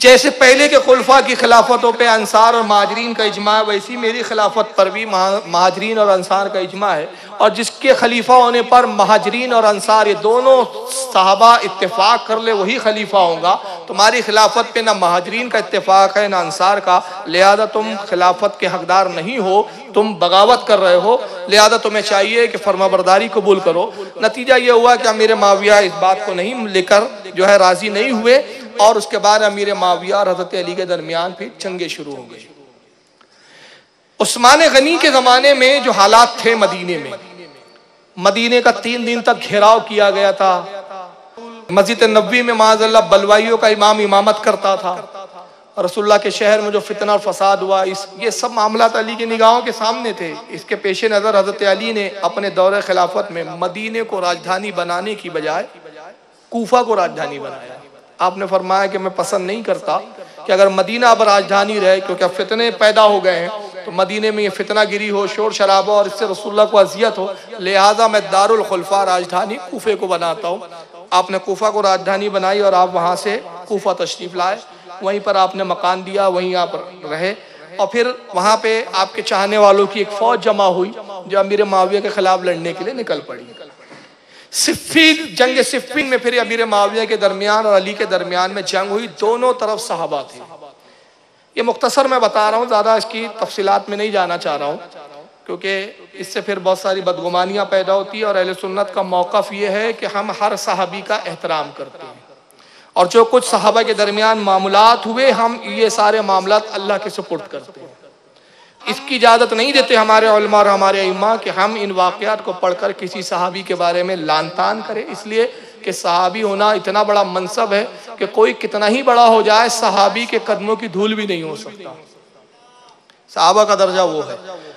जैसे पहले के खुलफा की खिलाफतों पे अंसार और महाजरीन का इजमा है, वैसी मेरी खिलाफत पर भी महाजरीन और अंसार का इजमा है। और जिसके खलीफा होने पर महाजरीन और अंसार ये दोनों सहाबा इत्तेफाक कर ले वही खलीफा होगा। तुम्हारी खिलाफत पे ना महाजरीन का इत्तेफाक है ना अंसार का, लिहाजा तुम खिलाफत के हकदार नहीं हो, तुम बगावत कर रहे हो। लिहाजा तुम्हें चाहिए कि फरमाबरदारी कबूल करो। नतीजा ये हुआ कि अमीर माविया इस बात को नहीं लेकर जो है राजी नहीं हुए और उसके बाद अमीर माविया और हजरत अली के दरमियान फिर जंगे शुरू हो गई। उस्मान गनी के जमाने में जो हालात थे मदीने में, मदीने का 3 दिन तक घेराव किया गया था। मस्जिद नबवी में माज़अल्लाह बलवाइयों का इमाम इमामत करता था। रसूलुल्लाह के शहर में जो फितना और फसाद हुआ, ये सब मामलात अली की निगाहों के सामने थे। इसके पेश नज़र हजरत अली ने अपने दौरे खिलाफत में मदीने को राजधानी बनाने की बजाय कूफा को राजधानी बनाया। आपने फरमाया कि मैं पसंद नहीं करता कि अगर मदीना अब राजधानी रहे, क्योंकि अब फितने पैदा हो गए हैं, तो मदीने में ये फितना गिरी हो, शोर शराबा और इससे रसूलुल्लाह को अजियत हो, लिहाजा मैं दारुल खुलफा राजधानी कूफे को बनाता हूँ। आपने कूफा को राजधानी बनाई और आप वहाँ से कूफा तशरीफ लाए, वहीं पर आपने मकान दिया, वहीं आप रहे। और फिर वहाँ पे आपके चाहने वालों की एक फौज जमा हुई जो अमीर माविया के खिलाफ लड़ने के लिए निकल पड़ी। सिफ़ीन, जंग सिफ़ीन में फिर अमीर माविया के दरमियान और अली के दरमियान में जंग हुई। दोनों तरफ सहाबा थे। ये मुख्तसर मैं बता रहा हूँ, ज़्यादा इसकी तफसीलात में नहीं जाना चाह रहा हूँ, क्योंकि इससे फिर बहुत सारी बदगुमानियाँ पैदा होती है। और अहले सुन्नत का मौक़िफ़ ये है कि हम हर सहाबी का एहतराम करते हैं, और जो कुछ सहाबा के दरमियान मामलात हुए, हम ये सारे मामलात अल्लाह के सुपुर्द करते हैं। इसकी इजाज़त नहीं देते हमारे उलमा और हमारे इमाम कि हम इन वाक़यात को पढ़कर किसी सहाबी के बारे में लान तान करें, इसलिए कि सहाबी होना इतना बड़ा मनसब है कि कोई कितना ही बड़ा हो जाए, सहाबी के कदमों की धूल भी नहीं हो सकता। सहाबा का दर्जा वो है।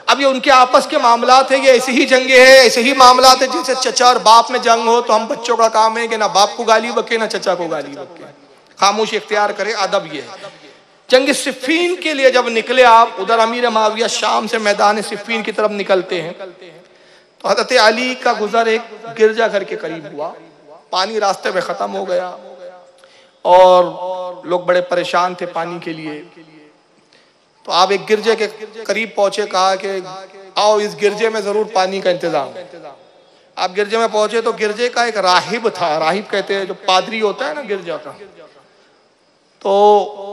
अब ये उनके आपस के मामलात है, ये ऐसी ही जंगे हैं, ऐसे ही मामलात है जैसे चचा और बाप में जंग हो तो हम बच्चों का काम है कि ना बाप को गाली बके ना चचा को गाली बके, खामोशी इख्तियार करें। अदब ये है। जंग सिफ़ीन के लिए जब निकले आप, उधर अमीर माविया शाम से मैदान सिफ़ीन की तरफ निकलते हैं, तो हज़रत अली का गुजर एक गिरजा घर के करीब हुआ। पानी रास्ते में ख़त्म हो गया और लोग बड़े परेशान थे पानी के लिए। तो आप एक गिरजे के करीब पहुंचे, कहा कि आओ इस गिरजे में ज़रूर पानी का इंतज़ाम। आप गिरजे में पहुंचे तो गिरजे का एक राहिब था, राहिब कहते हैं जो पादरी होता है ना गिरजा का। तो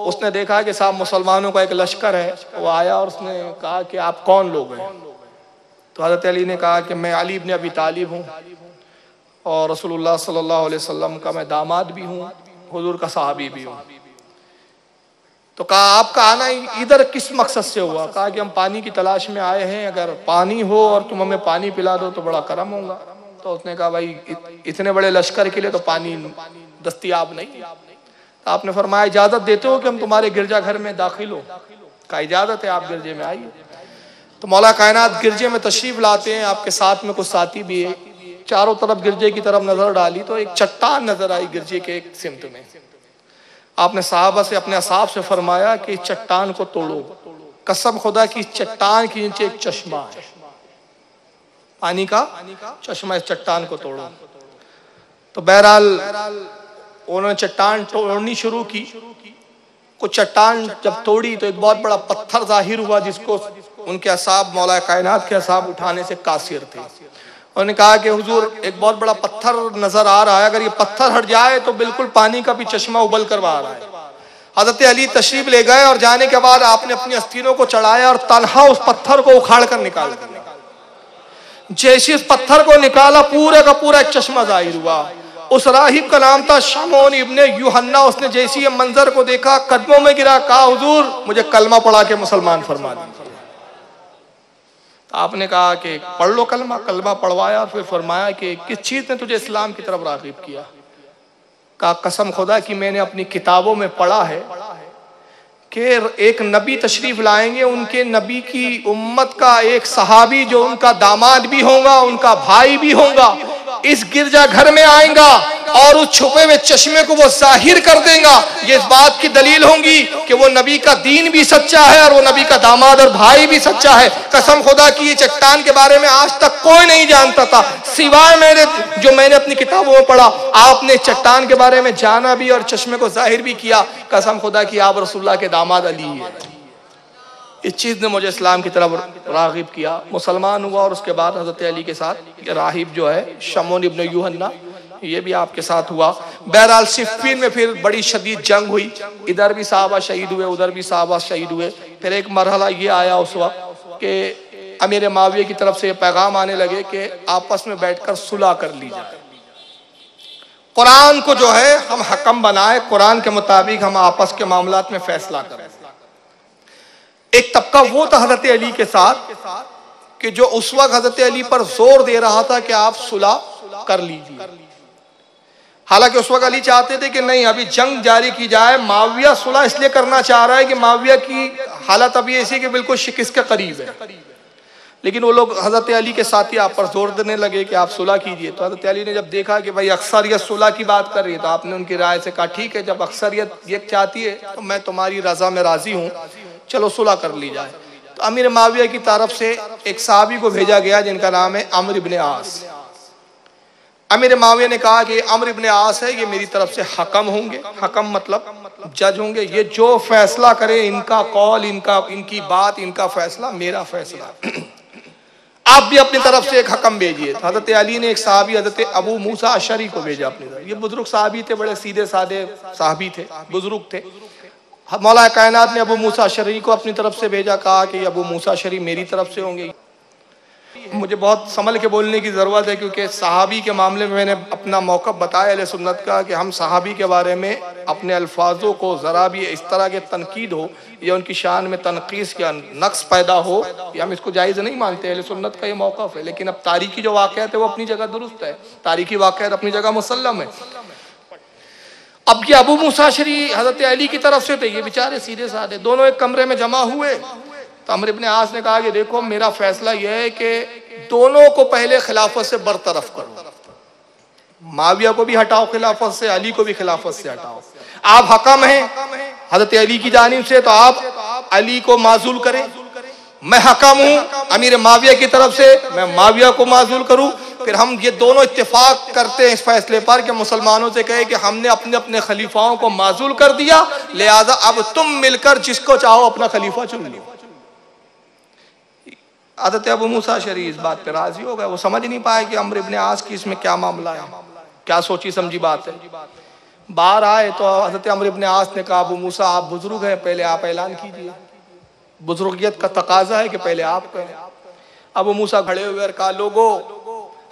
उसने देखा कि साहब मुसलमानों का एक लश्कर है। वो आया और उसने कहा कि आप कौन लोग हैं? तो हज़रत अली ने कहा कि मैं अली इब्न अबी तालिब हूँ और रसूलुल्लाह सल्लल्लाहु अलैहि वसल्लम का मैं दामाद भी हूँ, हुजूर का सहाबी भी हूँ। तो कहा आपका आना इधर किस मकसद से हुआ? कहा कि हम पानी की तलाश में आए हैं, अगर पानी हो और तुम हमें पानी पिला दो तो बड़ा करम होगा। तो उसने कहा भाई इतने बड़े लश्कर के लिए तो पानी दस्तयाब नहीं। तो आपने फरमाया इजाज़त देते हो कि हम तुम्हारे गिरजा घर में दाखिल हो? का इजाज़त है, आप गिरजे में आइए। तो मौला कायनात गिरजे में तशरीफ लाते हैं, आपके साथ में कुछ साथी भी है। चारों तरफ गिरजे की तरफ नजर डाली तो एक चट्टान नजर आई गिरजे के एक सिमत में। आपने सहाबा से अपने असाब से फरमाया कि चट्टान को तोड़ो, कसम खुदा की चट्टान के नीचे एक चश्मा है, पानी का चश्मा, इस चट्टान को तोड़ो। तो बहरहाल उन्होंने चट्टान तोड़नी शुरू की। कुछ चट्टान जब तोड़ी तो एक बहुत बड़ा पत्थर जाहिर हुआ जिसको उनके असाब मौला कायनात के असाब उठाने से कासिर थे। उन्होंने कहा कि हुजूर एक बहुत बड़ा पत्थर नजर आ रहा है, अगर ये पत्थर हट जाए तो बिल्कुल पानी का भी चश्मा उबल कर आ रहा है। हजरत अली तशरीफ ले गए और जाने के बाद आपने अपनी अस्तीरों को चढ़ाया और तन्हा उस पत्थर को उखाड़ कर निकाल दिया। जैसे इस पत्थर को निकाला पूरे का पूरा एक चश्मा जाहिर हुआ। उस राहिब का नाम था शमौन इब्ने यूहन्ना। उसने जैसी ये मंजर को देखा कदमों में गिरा, कहा हुजूर मुझे कलमा पढ़ा के मुसलमान फरमा दीजिए। तो आपने कहा कि पढ़ लो कलमा। कलमा पढ़वाया और फिर फरमाया कि किस चीज़ ने तुझे इस्लाम की तरफ राग़िब किया? कहा कसम खुदा की मैंने अपनी किताबों में पढ़ा है कि एक नबी तशरीफ लाएंगे, उनके नबी की उम्मत का एक सहाबी जो उनका दामाद भी होगा, उनका भाई भी होगा, इस गिरजा घर में आएगा और उस छुपे हुए चश्मे को वो जाहिर कर देगा। ये इस बात की दलील होंगी कि वो नबी का दीन भी सच्चा है और वो नबी का दामाद और भाई भी सच्चा है। कसम खुदा की, ये चट्टान के बारे में आज तक कोई नहीं जानता था सिवाय मैंने अपनी किताबों में पढ़ा। आपने चट्टान के बारे में जाना भी और चश्मे को जाहिर भी किया। कसम खुदा की, आप रसूलुल्लाह के दामाद अली है। इस चीज़ ने मुझे इस्लाम की तरफ राग़िब किया, मुसलमान हुआ और उसके बाद हज़रत अली के साथ राहिब जो है शमून इब्न यूहन्ना, ये भी आपके साथ हुआ। बहरहाल सिफ़ीन में फिर बड़ी शदीद जंग हुई, इधर भी साहबा शहीद हुए, उधर भी साहबा शहीद हुए। फिर एक मरहला ये आया उस वक्त कि अमीर माविया की तरफ से ये पैगाम आने लगे कि आपस में बैठकर सुलह कर ली जाए, कुरान को जो है हम हकम बनाए, कुरान के मुताबिक हम आपस के मामलात में फैसला करें। एक तबका वो था हजरत अली के साथ कि जो उस वक्त हजरत अली पर जोर दे रहा था कि आप सुलह कर लीजिए। हालांकि उस वक्त अली चाहते थे कि नहीं, अभी जंग जारी की जाए। माविया सुलह इसलिए करना चाह रहा है कि माविया की हालत अभी ऐसी कि बिल्कुल शिकस्त के करीब है, लेकिन वो लोग हजरत अली के साथी आप पर जोर देने लगे कि आप सुलह कीजिए। तो हजरत अली ने जब देखा कि भाई अक्सरियत सुलह की बात कर रही है, तो आपने उनकी राय से कहा ठीक है, जब अक्सरियत ये चाहती है तो मैं तुम्हारी रजा में राजी हूँ, चलो सुलह कर ली जाए। तो अमीर माविया की तरफ से एक सहाबी को भेजा गया जिनका नाम है अम्र इब्न आस। अमीर माविया ने कहा कि अम्र इब्न आस है, ये मेरी तरफ से हकम होंगे। हकम मतलब जज होंगे, ये जो फैसला करे, इनका कौल, इनकी बात, इनका फैसला मेरा फैसला। आप भी अपनी तरफ से एक हकम भेजिए। तो हजरत अली ने एक साहबी हजरत अबू मूसा अशरी को भेजा अपनी तरफ। ये बुजुर्ग साहबी थे, बड़े सीधे साधे साहबी थे, बुजुर्ग थे। मौला कायनात ने अबू मूसा अशरी को अपनी तरफ से भेजा, कहा कि अबू मूसा अशरी मेरी तरफ से होंगे। मुझे बहुत संभल के बोलने की ज़रूरत है क्योंकि सहाबी के मामले में मैंने अपना मौक़िफ़ बताया अहले सुन्नत का कि हम सहाबी के बारे में अपने अल्फाजों को ज़रा भी इस तरह के तनकीद हो या उनकी शान में तनकीस या नक्स पैदा हो, या हम इसको जायज़ नहीं मानते। अहले सुन्नत का ये मौक़िफ़ है। लेकिन अब तारीखी जो वाक़यात है वो अपनी जगह दुरुस्त है, तारीखी वाक़यात अपनी जगह मुसल्लम है। अब ये अबू मूसा अशरी हज़रत अली की तरफ से थे, ये बेचारे सीधे साधे, दोनों एक कमरे में जमा हुए। तो अम्र इब्न आस ने कहा कि देखो, मेरा फैसला यह है कि दोनों को पहले खिलाफत से बरतरफ करो, माविया को भी हटाओ खिलाफत से, अली को भी खिलाफत से हटाओ। आप हकम हैं हजरत अली की जानिब से, तो आप अली को माजूल करें। मैं हकम हूं अमीर माविया की तरफ से, मैं माविया को माजूल करूं। फिर हम ये दोनों इत्तेफाक करते हैं इस फैसले पर कि मुसलमानों से कहे कि हमने अपने अपने खलीफाओं को माजूल कर दिया, लिहाजा अब तुम मिलकर जिसको चाहो अपना खलीफा चुन लो। हज़रत अबू मूसा अशरी इस बात पे राजी हो गए। वो समझ नहीं पाए कि अम्र इब्न आस की इसमें क्या मामला है, क्या सोची समझी बात है। बाहर आए तो हज़रत अम्र इब्न आस ने कहा, अबू मूसा आप बुजुर्ग हैं, पहले आप ऐलान कीजिए, बुजुर्गियत का तकाजा है कि पहले आप कहें। अबू मूसा खड़े हुए और कहा, लोगों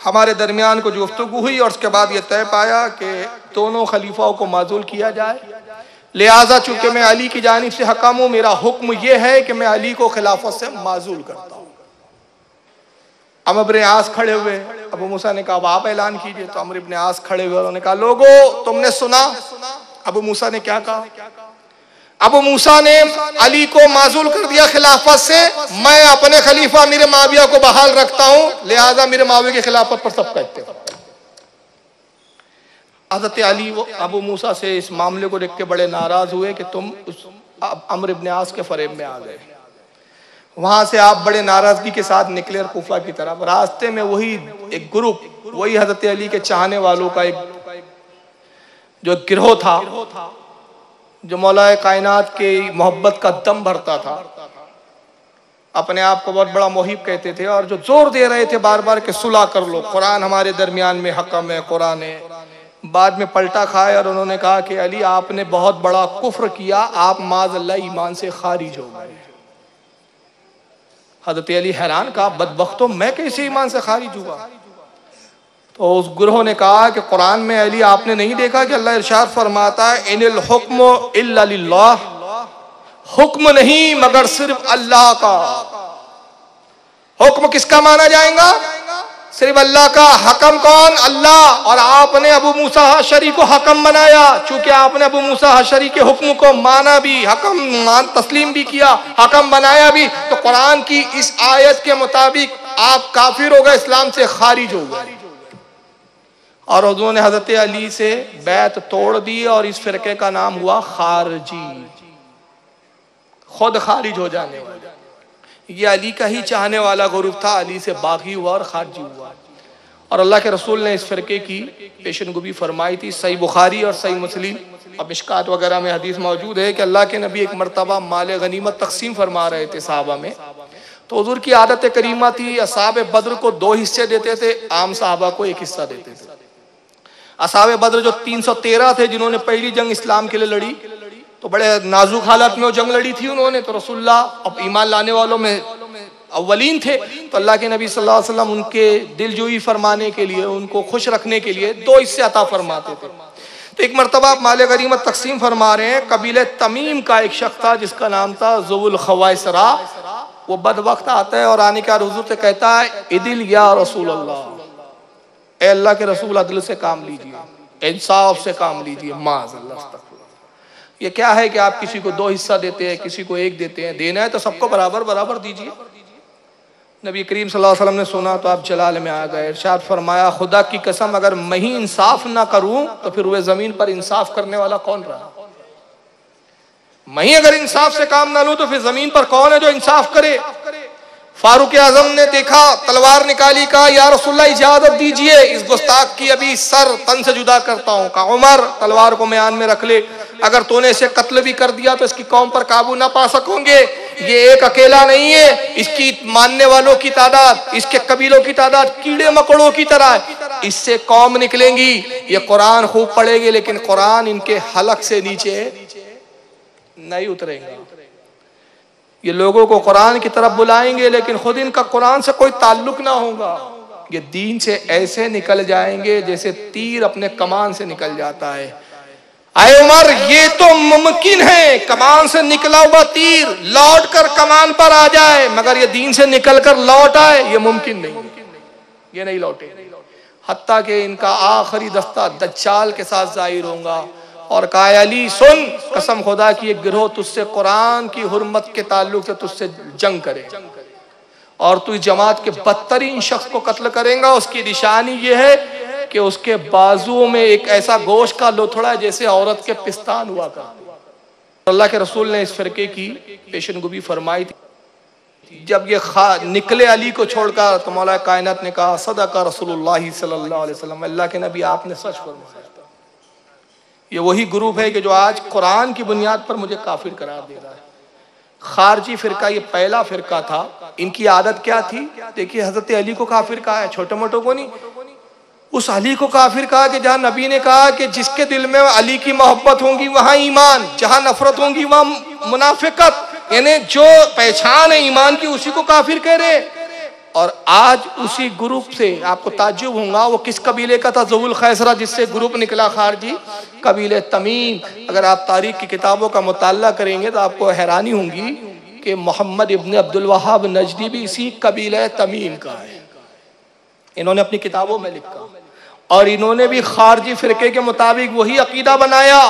हमारे दरमियान को गुफ्तगू हुई और उसके बाद ये तय पाया कि दोनों खलीफाओं को माजूल किया जाए, लिहाजा चूंकि मैं अली की जानिब से हकम हूँ, मेरा हुक्म यह है कि मैं अली को खिलाफत से माजूल करता हूँ। अम्र इब्न आस खड़े हुए, अबू मूसा ने कहा आप ऐलान कीजिए। तो अम्र इब्न आस खड़े हुए, उन्होंने कहा, लोगों तुमने सुना अबू मूसा ने क्या कहा। अबू मूसा ने अली को माजूल कर दिया खिलाफत से, मैं अपने खलीफा मेरे माविया को बहाल रखता हूं, लिहाजा मेरे माविया की खिलाफत पर सबका इत्तेफाक। हज़रत अली वो अबू मूसा से इस मामले को देख के बड़े नाराज हुए कि तुम उस अम्र इब्न आस के फरेब में आ गए। वहां से आप बड़े नाराजगी के साथ निकले कूफा की तरफ। रास्ते में वही एक ग्रुप, वही हज़रत अली के चाहने वालों का एक जो गिरोह था, जो मौला कायनात के मोहब्बत का दम भरता था, अपने आप को बहुत बड़ा मोहिब कहते थे और जो जोर दे रहे थे बार बार कि सुलह कर लो, कुरान हमारे दरमियान में हकम है, कुरान है, बाद में पलटा खाए और उन्होंने कहा कि अली आपने बहुत बड़ा कुफ्र किया, आप माज़अल्लाह ईमान से खारिज हो गए। हज़रत अली हैरान, कहा बदबख्तों मैं कैसे ईमान से खारिज हुआ। तो उस गुरोह ने कहा कि कुरान में अली आपने नहीं देखा कि अल्लाह इरशाद फरमाता है, इनिल हुक्मु इल्ला लिल्लाह, हुक्म नहीं मगर सिर्फ अल्लाह का। हुक्म किसका माना जाएगा? सिर्फ अल्लाह का। हकम कौन? अल्लाह। और आपने अबू मूसा अशरी को हकम बनाया, चूंकि आपने अबू मूसा अशरी के हुक्म को माना भी, हकम तस्लीम भी किया, हकम बनाया भी, तो कुरान की इस आयत के मुताबिक आप काफिर हो गए, इस्लाम से खारिज हो गए। और उन्होंने हजरत अली से बैत तोड़ दी और इस फिरके का नाम हुआ खारजी, खुद खारिज हो जाने वाला। ये अली का ही चाहने वाला ग्रुप था, अली से बागी हुआ और खारजी हुआ। और अल्लाह के रसूल ने इस फिरके की पेशनगोई फरमाई थी। सही बुखारी और सही मुस्लिम और मिशकात वगैरह में हदीस मौजूद है कि अल्लाह के नबी एक मरतबा माल गनीमत तकसीम फरमा रहे थे साहबा में, तो हुजूर की आदत करीमा थी असहाब बद्र को 2 हिस्से देते थे, आम साहबा को 1 हिस्सा देते थे। असहाब बद्र जो 313 थे जिन्होंने पहली जंग इस्लाम के लिए लड़ी, तो बड़े नाजुक हालत में वो जंग लड़ी थी उन्होंने, तो रसूलुल्लाह अब ईमान लाने वालों में अव्वलीन थे, तो अल्लाह के नबी सल्लल्लाहु अलैहि वसल्लम उनके दिलजोई फरमाने के लिए, उनको खुश रखने के लिए 2 हिस्से अता फरमाते थे। तो एक मरतबा आप माल गनीमत तकसीम फरमा रहे हैं, कबीले तमीम का एक शख्स था जिसका नाम था ज़ुल खवाइसरा। वो बदबख्त आता है और आने के बाद हुजूर से कहता है इदिल या रसूल अल्लाह, ए अल्लाह के रसूल अदल से काम लीजिए, इंसाफ से काम लीजिए। माज़अल्लाह, ये क्या है कि आप किसी को 2 हिस्सा देते हैं, किसी को 1 देते हैं, देना है तो सबको बराबर बराबर दीजिए। नबी करीम सल्लल्लाहु अलैहि वसल्लम ने सुना तो आप जलाल में आ गए, इरशाद फरमाया खुदा की कसम अगर मैं ही इंसाफ ना करूं तो फिर वह जमीन पर इंसाफ करने वाला कौन रहा? मैं ही अगर इंसाफ से काम ना लूं तो फिर जमीन पर कौन है जो इंसाफ करे? फारूक आजम ने देखा, तलवार निकाली, कहा या रसूलल्लाह इजाजत दीजिए, इस गुस्ताख की अभी सर तन से जुदा करता हूं। कहा उमर तलवार को म्यान में रख ले, अगर तूने इसे कत्ल भी कर दिया तो इसकी कौम पर काबू ना पा सकोगे। ये एक अकेला नहीं है, इसकी मानने वालों की तादाद, इसके कबीलों की तादाद कीड़े मकोड़ों की तरह है, इससे कौम निकलेंगी। ये कुरान खूब पढ़ेंगे लेकिन कुरान इनके हलक से नीचे नहीं उतरेगा। ये लोगों को कुरान की तरफ बुलाएंगे लेकिन खुद इनका कुरान से कोई ताल्लुक ना होगा। ये दीन से ऐसे निकल जाएंगे जैसे तीर अपने कमान से निकल जाता है। आए उमर, ये तो मुमकिन है कमान से निकला हुआ तीर लौट कर कमान पर आ जाए, मगर ये दीन से निकल कर लौट आए, ये मुमकिन नहीं, ये नहीं लौटे। हत्ता कि इनका आखिरी दस्ता दज्जाल के साथ जाहिर होगा और कहा अली सुन, कसम खुदा की एक गिरोह तुझसे कुरान की हुर्मत के ताल्लुक से तुझसे जंग करे और तू इस जमात के बदतरीन शख्स को कत्ल करेगा। उसकी निशानी ये है कि उसके बाजुओं में एक ऐसा गोश्त का लोथड़ा है जैसे औरत के पिस्तान हुआ करते। अल्लाह के रसूल ने इस फिरके की पेशनगोई फरमाई थी। जब ये निकले अली को छोड़कर तो मौला कायनात ने कहा सदका रसूलुल्लाह सल्लल्लाहु अलैहि वसल्लम, अल्लाह के नबी आपने सच फरमाया। ये वही ग्रुप है कि जो आज कुरान की बुनियाद पर मुझे काफिर करार दे रहा है। खारजी फिरका ये पहला फिरका था। इनकी आदत क्या थी? देखिए हजरत अली को काफिर कहा है, छोटे मोटों को नहीं। उस अली को काफिर कहा कि जहां नबी ने कहा कि जिसके दिल में अली की मोहब्बत होगी वहां ईमान, जहां नफरत होगी वहां मुनाफिकत, यानी जो पहचान है ईमान की उसी को काफिर कह रहे। और आज उसी ग्रुप से आपको ताज्जुब होगा, वो किस कबीले का था? ज़ुल खैसरा, जिससे ग्रुप निकला खारजी, कबीले तमीम। अगर आप तारीख की किताबों का मुताला करेंगे तो आपको हैरानी होगी कि मोहम्मद इब्न अब्दुल वहाब नजदी भी इसी कबीले तमीम का है। इन्होंने अपनी किताबों में लिखा और इन्होंने भी खारजी फिरके के मुताबिक वही अकीदा बनाया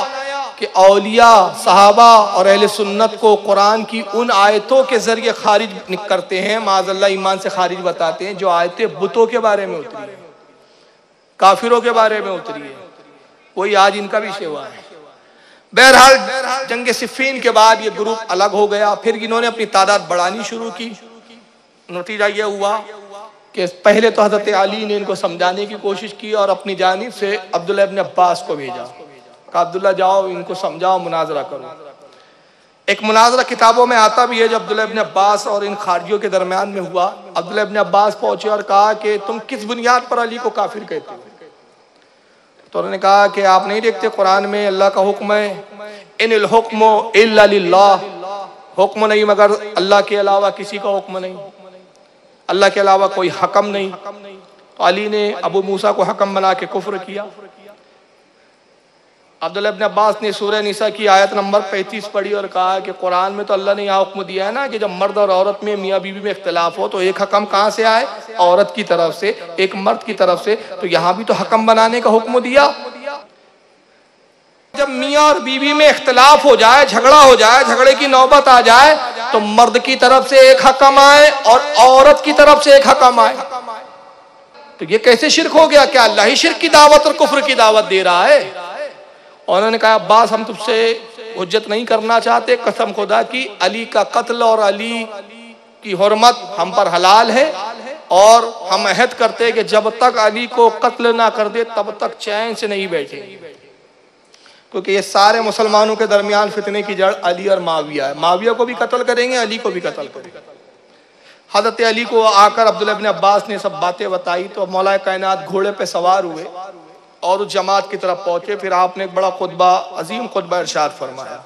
कि औलिया, सहाबा और अहले सुन्नत को कुरान की उन आयतों के जरिए खारिज करते हैं, माज़अल्लाह ईमान से खारिज बताते हैं, जो आयतें बुतों के बारे में उतरी है, काफिरों के बारे में उतरी है। वही आज इनका भी सेवा है। बहरहाल जंग सिफ़ीन के बाद ये ग्रुप अलग हो गया। फिर इन्होंने अपनी तादाद बढ़ानी शुरू की। नतीजा ये हुआ कि पहले तो हजरत अली ने इनको समझाने की कोशिश की और अपनी जानिब से अब्दुल्लाह इब्न अब्बास को भेजा। कहा अब्दुल्ला जाओ, इनको समझाओ, मुनाजरा करो। एक मुनाजरा किताबों में आता भी है जो अब्दुल्लाह इब्न अब्बास और इन खारजियों के दरमियान में हुआ। अब्दुल्लाह इब्न अब्बास पहुंचे और कहा कि तुम किस बुनियाद पर अली को काफिर कहते हो? तो उन्होंने कहा कि आप नहीं देखते कुरान में अल्लाह का हुक्म है इनिल हुक्मु इल्ला लिल्लाह, हुक्म नहीं मगर अल्लाह के अलावा किसी का हुक्म नहीं, अल्लाह के अलावा कोई हकम नहीं। तो अली ने अबू मूसा को हकम बना के कुफ्र किया। अब्दुल्लाह इब्न अब्बास ने सूरह निसा की आयत नंबर 35 पढ़ी और कहा कि कुरान में तो अल्लाह ने यहाँ हुक्म दिया है ना कि जब मर्द और औरत में, मियाँ बीवी में इख्तिलाफ हो तो एक हकम कहाँ से आए? औरत की तरफ से, एक मर्द की तरफ से। तो यहाँ भी तो हकम बनाने का हुक्म दिया। जब मियाँ और बीवी में इख्तिलाफ हो जाए, झगड़ा हो जाए, झगड़े की नौबत आ जाए तो मर्द की तरफ से एक हकम आए और औरत की तरफ से एक हकम आए। तो ये कैसे शिरक हो गया? क्या अल्लाह ही शिरक की दावत और कुफ्र की दावत दे रहा है? और उन्होंने कहा अब्बास हम तुझसे हुज्जत नहीं करना चाहते, कसम खुदा की अली का कत्ल और अली की हुर्मत हम पर हलाल है, और हम अहद करते हैं कि जब तक अली को कत्ल ना कर दे तब तक चैन से नहीं बैठे, क्योंकि ये सारे मुसलमानों के दरमियान फितने की जड़ अली और माविया है। माविया को भी कत्ल करेंगे, अली को भी कत्ल करेंगे। हजरत अली को आकर अब्दुल्लाह इब्न अब्बास ने सब बातें बताई तो मौला कायनात घोड़े पे सवार हुए और उस जमात की तरफ पहुंचे। फिर आपने एक बड़ा खुतबा, अजीम खुतबा इरशाद फरमाया,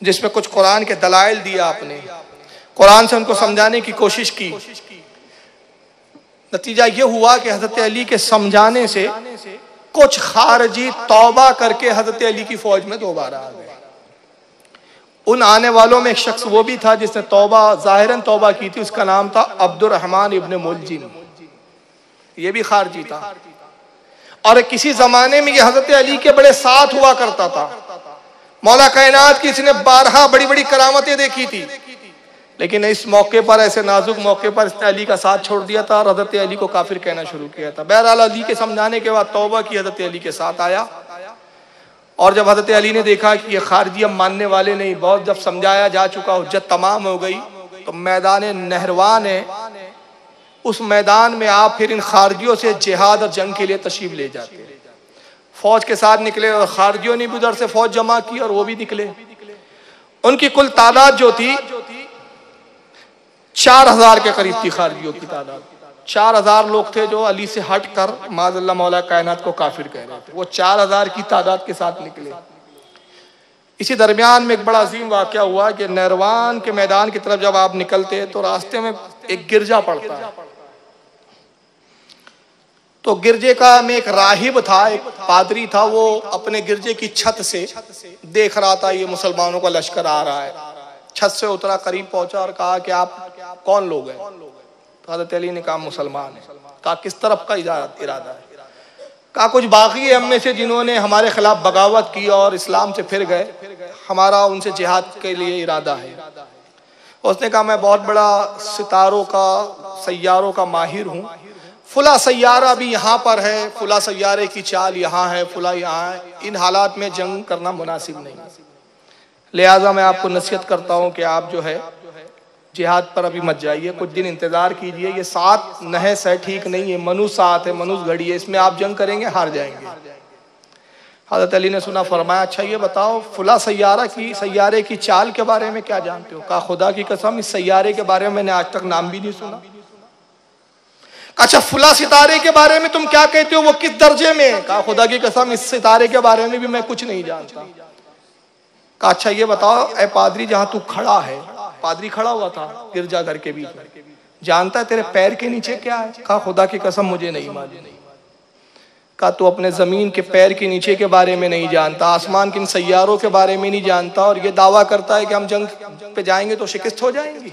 जिसमें कुछ कुरान के दलाइल दिया। आपने कुरान से उनको समझाने की कोशिश की। नतीजा ये हुआ कि हजरत अली के समझाने से कुछ खारजी तौबा करके हजरत अली की फौज में दोबारा आ गए। उन आने वालों में एक शख्स वो भी था जिसने तौबा, जाहिरन तौबा की थी। उसका नाम था अब्दुर्रहमान इब्न मुलजिम। ये भी खारजी था, और किसी जमाने में ये हजरत अली के बड़े साथ हुआ करता था। मौला कायनात की इसने 12 बड़ी बड़ी करामतें देखी थी, लेकिन इस मौके पर, ऐसे नाजुक मौके पर इसने अली का साथ छोड़ दिया था और हजरत अली को काफिर कहना शुरू किया था। बहरहाल अली के समझाने के बाद तौबा की, हजरत अली के साथ आया। और जब हजरत अली ने देखा कि ये खारजी हम मानने वाले नहीं, बहुत जब समझाया जा चुका, हुज्जत तमाम हो गई, तो मैदान नहरवान है, उस मैदान में आप फिर इन खारजियों से जिहाद और जंग के लिए तशरीफ ले जाते। फौज के साथ निकले और खारजियों ने भी उधर से फौज जमा की और वो भी निकले। उनकी कुल तादाद जो थी 4000 के करीब थी। खारजियों की तादाद 4000 लोग थे जो अली से हट कर माज़अल्लाह मौला कायनात को काफिर कह रहे थे। वो 4000 की तादाद के साथ निकले। इसी दरमियान में एक बड़ा अजीम वाक़या हुआ कि नहरवान के मैदान की तरफ जब आप निकलते तो रास्ते में एक गिरजा पड़ता है। तो गिरजे का में एक राहिब था, एक पादरी था। वो अपने गिरजे की छत से देख रहा था ये मुसलमानों का लश्कर आ रहा है। छत से उतरा, करीब पहुंचा और कहा कि आप कौन लोग हैं? तो हज़रत अली ने कहा मुसलमान है। कहा किस तरफ का इरादा है? कहा कुछ बाकी है हम में से जिन्होंने हमारे खिलाफ बगावत की और इस्लाम से फिर गए, हमारा उनसे जिहाद के लिए इरादा है। उसने कहा मैं बहुत बड़ा सितारों का, सैयारों का माहिर हूँ। फुला सैयारा भी यहाँ पर है, फुला सैयारे की चाल यहाँ है, फुला यहाँ है। इन हालात में जंग करना मुनासिब नहीं, लिहाजा मैं आपको नसीहत करता हूँ कि आप जो है जिहाद पर अभी मत जाइए, कुछ दिन इंतजार कीजिए। ये 7 नहस है, ठीक नहीं है, मनुष्य साथ है, मनुष्य घड़ी है, इसमें आप जंग करेंगे हार जाएंगे। हज़रत अली ने सुना, फरमाया अच्छा ये बताओ फुला सैयारे की चाल के बारे में क्या जानते हो? कहा खुदा की कसम इस सैयारे के बारे में मैंने आज तक नाम भी नहीं सुना। अच्छा फुला सितारे के बारे में तुम क्या कहते हो, वो किस दर्जे में है? कहा खुदा की कसम इस सितारे के बारे में भी मैं कुछ नहीं जानता। कहा अच्छा ये बताओ ए पादरी, जहां तू खड़ा है, पादरी खड़ा हुआ था गिरजा घर के बीच में, जानता है तेरे पैर के नीचे क्या है? कहा खुदा की कसम मुझे नहीं मालूम। कहा तू अपने जमीन के पैर के नीचे के बारे में नहीं जानता, आसमान के इन सैयारों के बारे में नहीं जानता, और ये दावा करता है कि हम जंग पे जाएंगे तो शिकस्त हो जाएंगी।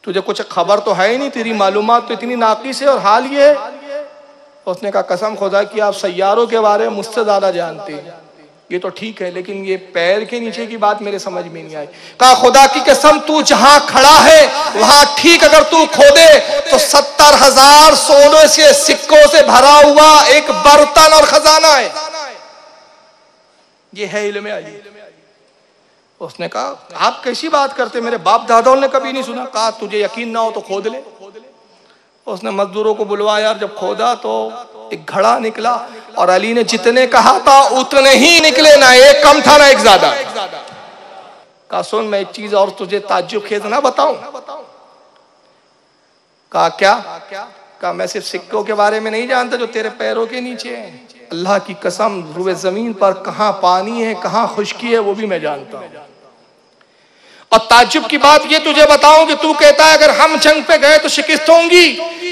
तुझे कुछ खबर तो है ही नहीं, तेरी मालूमात तो इतनी नाकिस है, और हाल ये है। उसने कहा कसम खुदा की आप सैयारों के बारे में मुझसे ज्यादा जानते हैं। ये तो ठीक है, लेकिन ये पैर के नीचे की बात मेरे समझ में नहीं आई। कहा खुदा की कसम तू जहां खड़ा है वहां ठीक अगर तू खोदे तो 70,000 सोने से सिक्कों से भरा हुआ एक बर्तन और खजाना है। ये है इल्म अली। उसने कहा आप कैसी बात करते, मेरे बाप दादाओं ने कभी नहीं सुना। कहा तुझे यकीन ना हो तो खोद ले। उसने मजदूरों को बुलवाया, जब खोदा तो एक घड़ा निकला, और अली ने जितने कहा था उतने ही निकले, ना एक कम था ना एक ज्यादा। कहा सुन मैं एक चीज और तुझे ताज्जुब खेज ना बताऊं। कहा क्या? कहा मैं सिर्फ सिक्कों के बारे में नहीं जानता जो तेरे पैरों के नीचे हैं, अल्लाह की कसम रुए जमीन पर कहां पानी है कहां खुश्की है वो भी मैं जानता हूं। और ताज्जुब की बात ये तुझे बताऊं कि तू कहता है अगर हम जंग पे गए तो शिकस्त होंगी।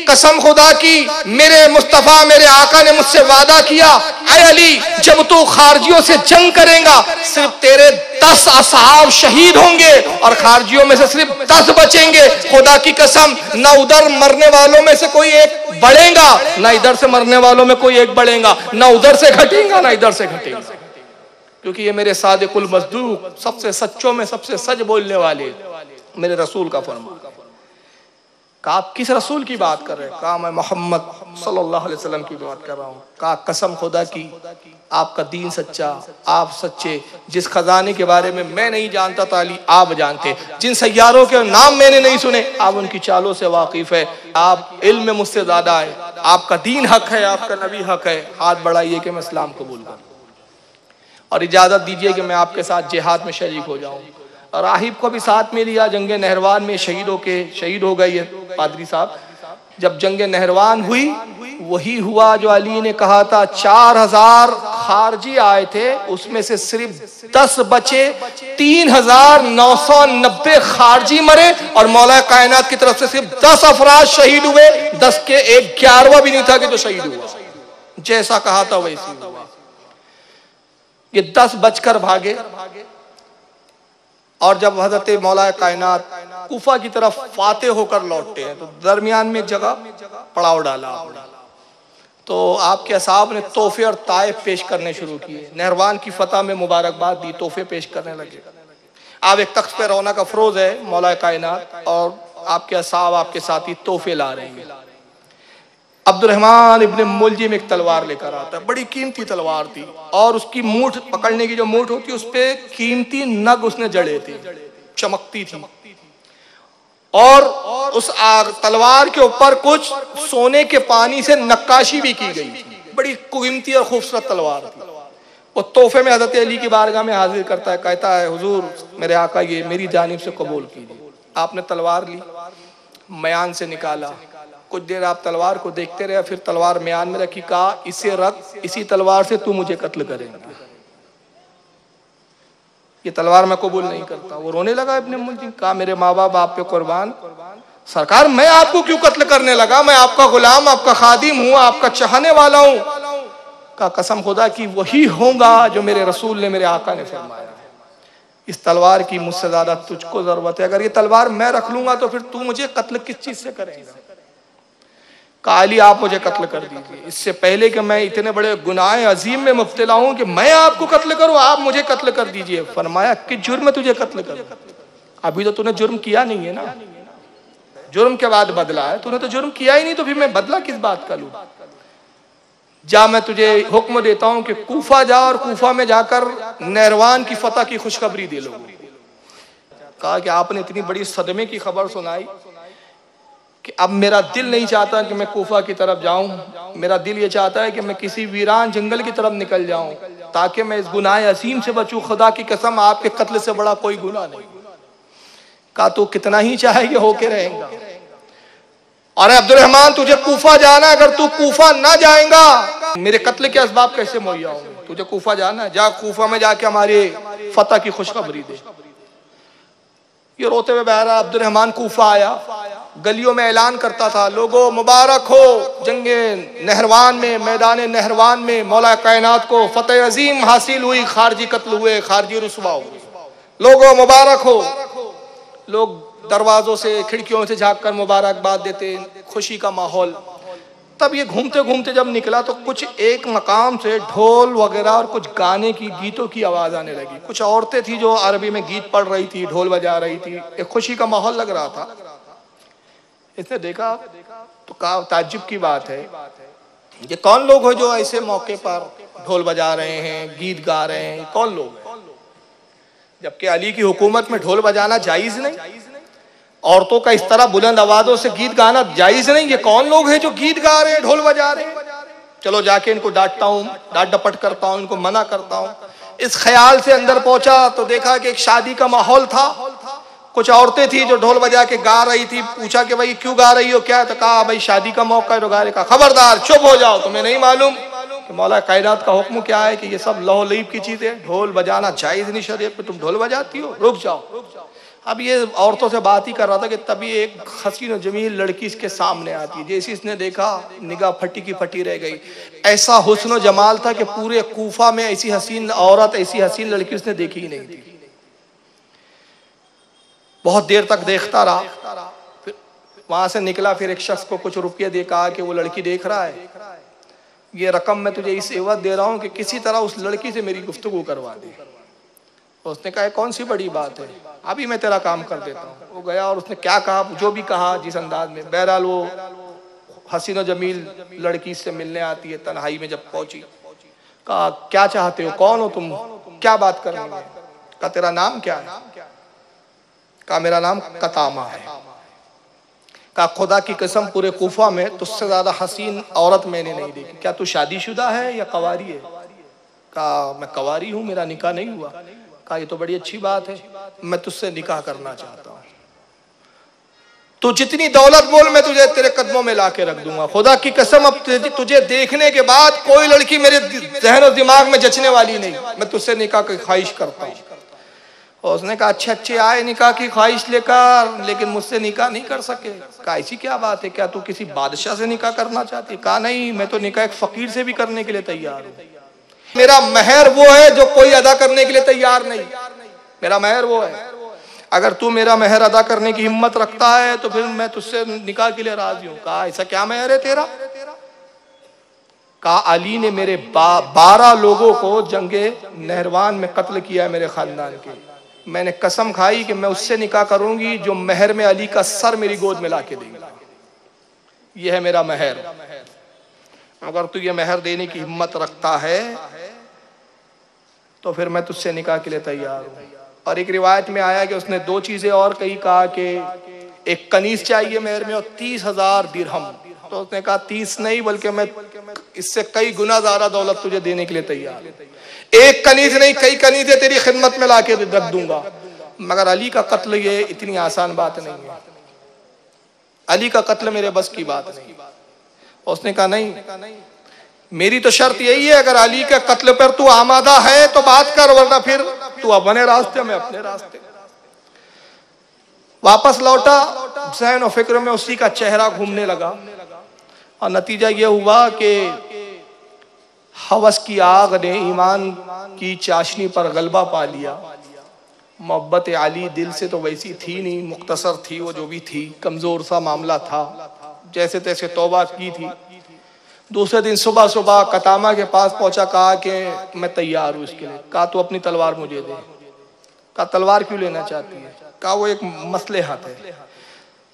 कसम खुदा की मेरे मुस्तफा मेरे आका ने मुझसे वादा किया, ऐ अली जब तू खारजियों से जंग करेगा सिर्फ तेरे 10 असहाब शहीद होंगे और खारजियों में से सिर्फ 10 बचेंगे। खुदा की कसम न उधर मरने वालों में से कोई एक बढ़ेगा, न इधर से मरने वालों में कोई एक बढ़ेगा, न उधर से घटेगा न इधर से घटेगा, क्योंकि ये मेरे सादिकुल मस्दूक सबसे सच्चों में सबसे सच बोलने वाले मेरे रसूल का फरमा। कहा आप किस रसूल की बात कर रहे हैं? कहा मैं मोहम्मद सल्लल्लाहु अलैहि वसल्लम की बात कर रहा हूँ। कहा कसम खुदा की, आपका दीन सच्चा, आप सच्चे। जिस खजाने के बारे में मैं नहीं जानता था अली आप जानते, जिन सैयारों के नाम मैंने नहीं सुने आप उनकी चालों से वाकिफ है। आप इल्म में मुझसे ज्यादा है, आपका दीन हक है, आपका नबी हक है। हाथ बढ़ाइए कि मैं इस्लाम कबूल करूं और इजाजत दीजिए कि मैं आपके साथ जिहाद में शरीक हो जाऊं। और राहिब को भी साथ में लिया। जंग नहरवान में शहीद हो गई है पादरी साहब। जब जंग नहरवान हुई, वही हुआ जो अली ने कहा था। 4000 खारजी आए थे, उसमें से सिर्फ 10 बचे। 3990 खारजी मरे और मौला कायनात की तरफ से सिर्फ 10 अफराद शहीद हुए। 10 के एक 11वां भी नहीं था कि जो शहीद हुआ। जैसा कहा था वैसे हुआ। ये 10 बचकर भागे और जब हजरत मौला कायनात कूफा की तरफ फाते होकर लौटते हैं तो दरमियान में एक जगह पड़ाव डाला। तो आपके असहाब ने तोहफे और ताइफ पेश करने शुरू किए। नहरवान की फतह में मुबारकबाद दी, तोहफे पेश करने लगे। आप एक तख्त पे रौनक अफरोज है मौला कायनात और आपके असहाब आपके साथी तोहफे ला रहे हैं। अब्दुर्रहमान इब्न मुलजिम एक तलवार लेकर आता है, बड़ी कीमती तलवार थी और उसकी मूठ पकड़ने की जो मूठ होती है उस पे कीमती नग उसने जड़े थे, चमकती थी। और उस तलवार के ऊपर कुछ सोने के पानी से नक्काशी भी की गई थी। बड़ी कीमती और खूबसूरत तलवार थी। वो तोहफे में हजरत अली की बारगाह में हाजिर करता है, कहता है हुजूर मेरे आका ये मेरी जानिब से कबूल कीजिए। आपने तलवार ली, मयान से निकाला। कुछ देर आप तलवार को देखते रहे, फिर तलवार म्यान में रखी। कहा इसे रख, इसी तलवार से तू मुझे कत्ल करेगा। ये तलवार मैं कबूल नहीं करता। वो रोने लगा इब्ने मुलजिम। कहा मेरे माँ बाप आप पे कुर्बान, सरकार मैं आपको क्यों कत्ल करने लगा? मैं आपका गुलाम, आपका खादिम हूँ, आपका चाहने वाला हूँ। कहा कसम खुदा की वही होगा जो मेरे रसूल ने, मेरे आका ने फरमाया। इस तलवार की मुझसे ज्यादा तुझको जरूरत है। अगर ये तलवार मैं रख लूंगा तो फिर तू मुझे कत्ल किस चीज से करेगा? अली आप मुझे कत्ल कर दीजिए, इससे पहले कि मैं इतने बड़े गुनाह अजीम में मुब्तला हूं कि मैं आपको कत्ल करूं, आप मुझे कत्ल कर दीजिए। फरमाया कि जुर्म में तुझे कत्ल करूं? अभी तो तूने जुर्म किया नहीं है ना, जुर्म के बाद बदला है। तूने तो जुर्म किया ही नहीं, तो फिर मैं बदला किस बात का लूं? जा मैं तुझे हुक्म देता हूं कि कूफा जा और कूफा में जाकर नहरवान की फतह की खुशखबरी दे लो। कहा कि आपने इतनी बड़ी सदमे की खबर सुनाई कि अब मेरा दिल नहीं चाहता कि मैं कूफा की तरफ जाऊं। मेरा दिल ये चाहता है कि मैं किसी वीरान जंगल की तरफ निकल जाऊं ताकि मैं इस गुनाह असीम से बचूं। खुदा की कसम आपके कत्ल से बड़ा कोई गुनाह नहीं। कहा तो कितना ही चाहे कि होके रहेगा। और अब्दुर्रहमान तुझे कूफा जाना, अगर तू कूफा ना जाएगा मेरे कत्ल के असबाब कैसे मुहैया होंगे? तुझे कूफा जाना है, जा कूफा में जाके हमारे फतह की खुशखबरी दे। ये रोते हुए बहरा अब्दुर्रहमान कूफा आया, गलियों में ऐलान करता था, लोगों मुबारक हो, जंगे नहरवान में, मैदान नहरवान में मौला कायनात को फतेह अजीम हासिल हुई, खारजी कत्ल हुए, खारजी रुसवा हुए, लोगों मुबारक हो। लोग दरवाजों से खिड़कियों से झांक कर मुबारकबाद देते, खुशी का माहौल। तब ये घूमते घूमते जब निकला तो कुछ एक मकाम से ढोल वगैरह और कुछ गाने की, गीतों की आवाज आने लगी। कुछ औरतें थी जो अरबी में गीत पढ़ रही थी, ढोल बजा रही थी, एक खुशी का माहौल लग रहा था। इसने देखा तो कहा ताज्जुब की बात है, ये कौन लोग हो जो ऐसे मौके पर ढोल बजा रहे हैं, गीत गा रहे हैं? कौन लोग हैं? जबकि अली की हुकूमत में ढोल बजाना जायज नहीं, औरतों का इस तरह बुलंद आवाजों से गीत गाना जायज नहीं। ये कौन लोग हैं जो गीत गा रहे हैं, ढोल बजा रहे हैं? चलो जाके इनको डांटता हूँ, डांट डपट करता हूँ, इनको मना करता हूँ। इस ख्याल से अंदर पहुंचा तो देखा कि एक शादी का माहौल था। कुछ औरतें थी जो ढोल बजा के गा रही थी। पूछा कि भाई क्यों गा रही हो, क्या? तो कहा भाई शादी का मौका है, गा रहे। कहा खबरदार चुप हो जाओ, तुम्हें नहीं मालूम कि मौला कायनात का हुक्म क्या है कि ये सब लहो लीब की चीजें, ढोल बजाना जायज नहीं शरीयत में, तुम ढोल बजाती हो, रुक जाओ। अब ये औरतों से बात ही कर रहा था कि तभी एक हसीन और जमील लड़की इसके सामने आती है। जैसे इसने देखा निगाह फटी की फटी रह गई। ऐसा हुस्न और जमाल था कि पूरे कूफा में ऐसी हसीन औरत, ऐसी हसीन लड़की उसने देखी ही नहीं थी। बहुत देर तक देखता रहा, फिर वहां से निकला। फिर एक शख्स को कुछ रुपये दे कहा कि वो लड़की देख रहा है, ये रकम मैं तुझे इस एवज दे रहा हूँ कि किसी तरह उस लड़की से मेरी गुफ्तगू करवा दे। उसने कहा कौन सी बड़ी बात है? अभी मैं तेरा काम कर देता हूँ। वो गया और उसने क्या कहा, जो भी कहा जिस अंदाज में, बहरहाल वो हसीन जमील लड़की से मिलने आती है। तन्हाई में जब पहुंची, कहा क्या चाहते हो, कौन हो तुम, क्या बात करनी है? कहा तेरा नाम क्या है? कहा मेरा नाम कतामा है। कहा खुदा की कसम पूरे कूफा में तुझसे ज्यादा हसीन औरत मैंने नहीं देखी। क्या तू शादीशुदा है या कवारी है? कहा मैं कवारी हूँ, मेरा निकाह नहीं हुआ। कहा ये तो बड़ी अच्छी बात है, मैं तुझसे निकाह करना चाहता हूँ। तू जितनी दौलत बोल, मैं तुझे तेरे कदमों में लाके रख दूंगा। खुदा की कसम अब तुझे देखने के बाद कोई लड़की मेरे जहन और दिमाग में जचने वाली नहीं, मैं तुझसे निकाह की ख्वाहिश करता हूँ। और उसने कहा अच्छे अच्छे आए निकाह की ख्वाहिश लेकर, लेकिन मुझसे निकाह नहीं कर सके। कहा ऐसी क्या बात है, क्या तू किसी बादशाह से निकाह करना चाहती है? कहा नहीं, मैं तो निकाह एक फकीर से भी करने के लिए तैयार हूँ। मेरा महर वो है जो कोई अदा करने के लिए तैयार नहीं, मेरा महर वो है। अगर तू मेरा महर अदा करने की हिम्मत रखता है तो फिर मैं तुझसे निकाह के लिए राजी हूँ। कहा ऐसा क्या महर है तेरा? कहा अली ने मेरे 12 लोगों को जंगे नहरवान में कत्ल किया है मेरे खानदान के। मैंने कसम खाई कि मैं उससे निकाह करूंगी जो महर में अली का सर मेरी गोद में लाके देगा। यह है मेरा महर। अगर तू ये महर देने की हिम्मत रखता है तो फिर मैं तुझसे निकाह के लिए तैयार हूँ। और एक रिवायत में आया कि उसने 2 चीजें और कही। कहा कि एक कनीज चाहिए महर में और 30,000 दिरहम। तो उसने कहा 30 नहीं, बल्कि मैं इससे कई गुना ज्यादा दौलत तुझे देने के लिए तैयार हूँ। एक कनीज नहीं, कई कनीजें तेरी खिदमत में लाके रख दूंगा। मगर अली का कत्ल ये इतनी आसान बात नहीं है, अली का कत्ल मेरे बस की बात नहीं। उसने कहा नहीं, मेरी तो शर्त यही है, अगर अली के कत्ल पर तू आमादा है तो बात कर, वरना फिर तू अपने रास्ते में अपने रास्ते। वापस लौटा, ज़हन और फिक्र में उसी का चेहरा घूमने लगा और नतीजा यह हुआ कि हवस की आग ने ईमान की चाशनी पर गलबा पा लिया। मोहब्बत अली दिल से तो वैसी थी नहीं, मुख्तसर थी वो जो भी थी, कमजोर सा मामला था, जैसे तैसे तौबा की थी। दूसरे दिन सुबह सुबह कतामा के पास पहुंचा, कहा कि मैं तैयार हूँ इसके लिए। कहा तू अपनी तलवार मुझे दे। कहा तलवार क्यों लेना चाहती है? कहा वो एक मसलेहत है।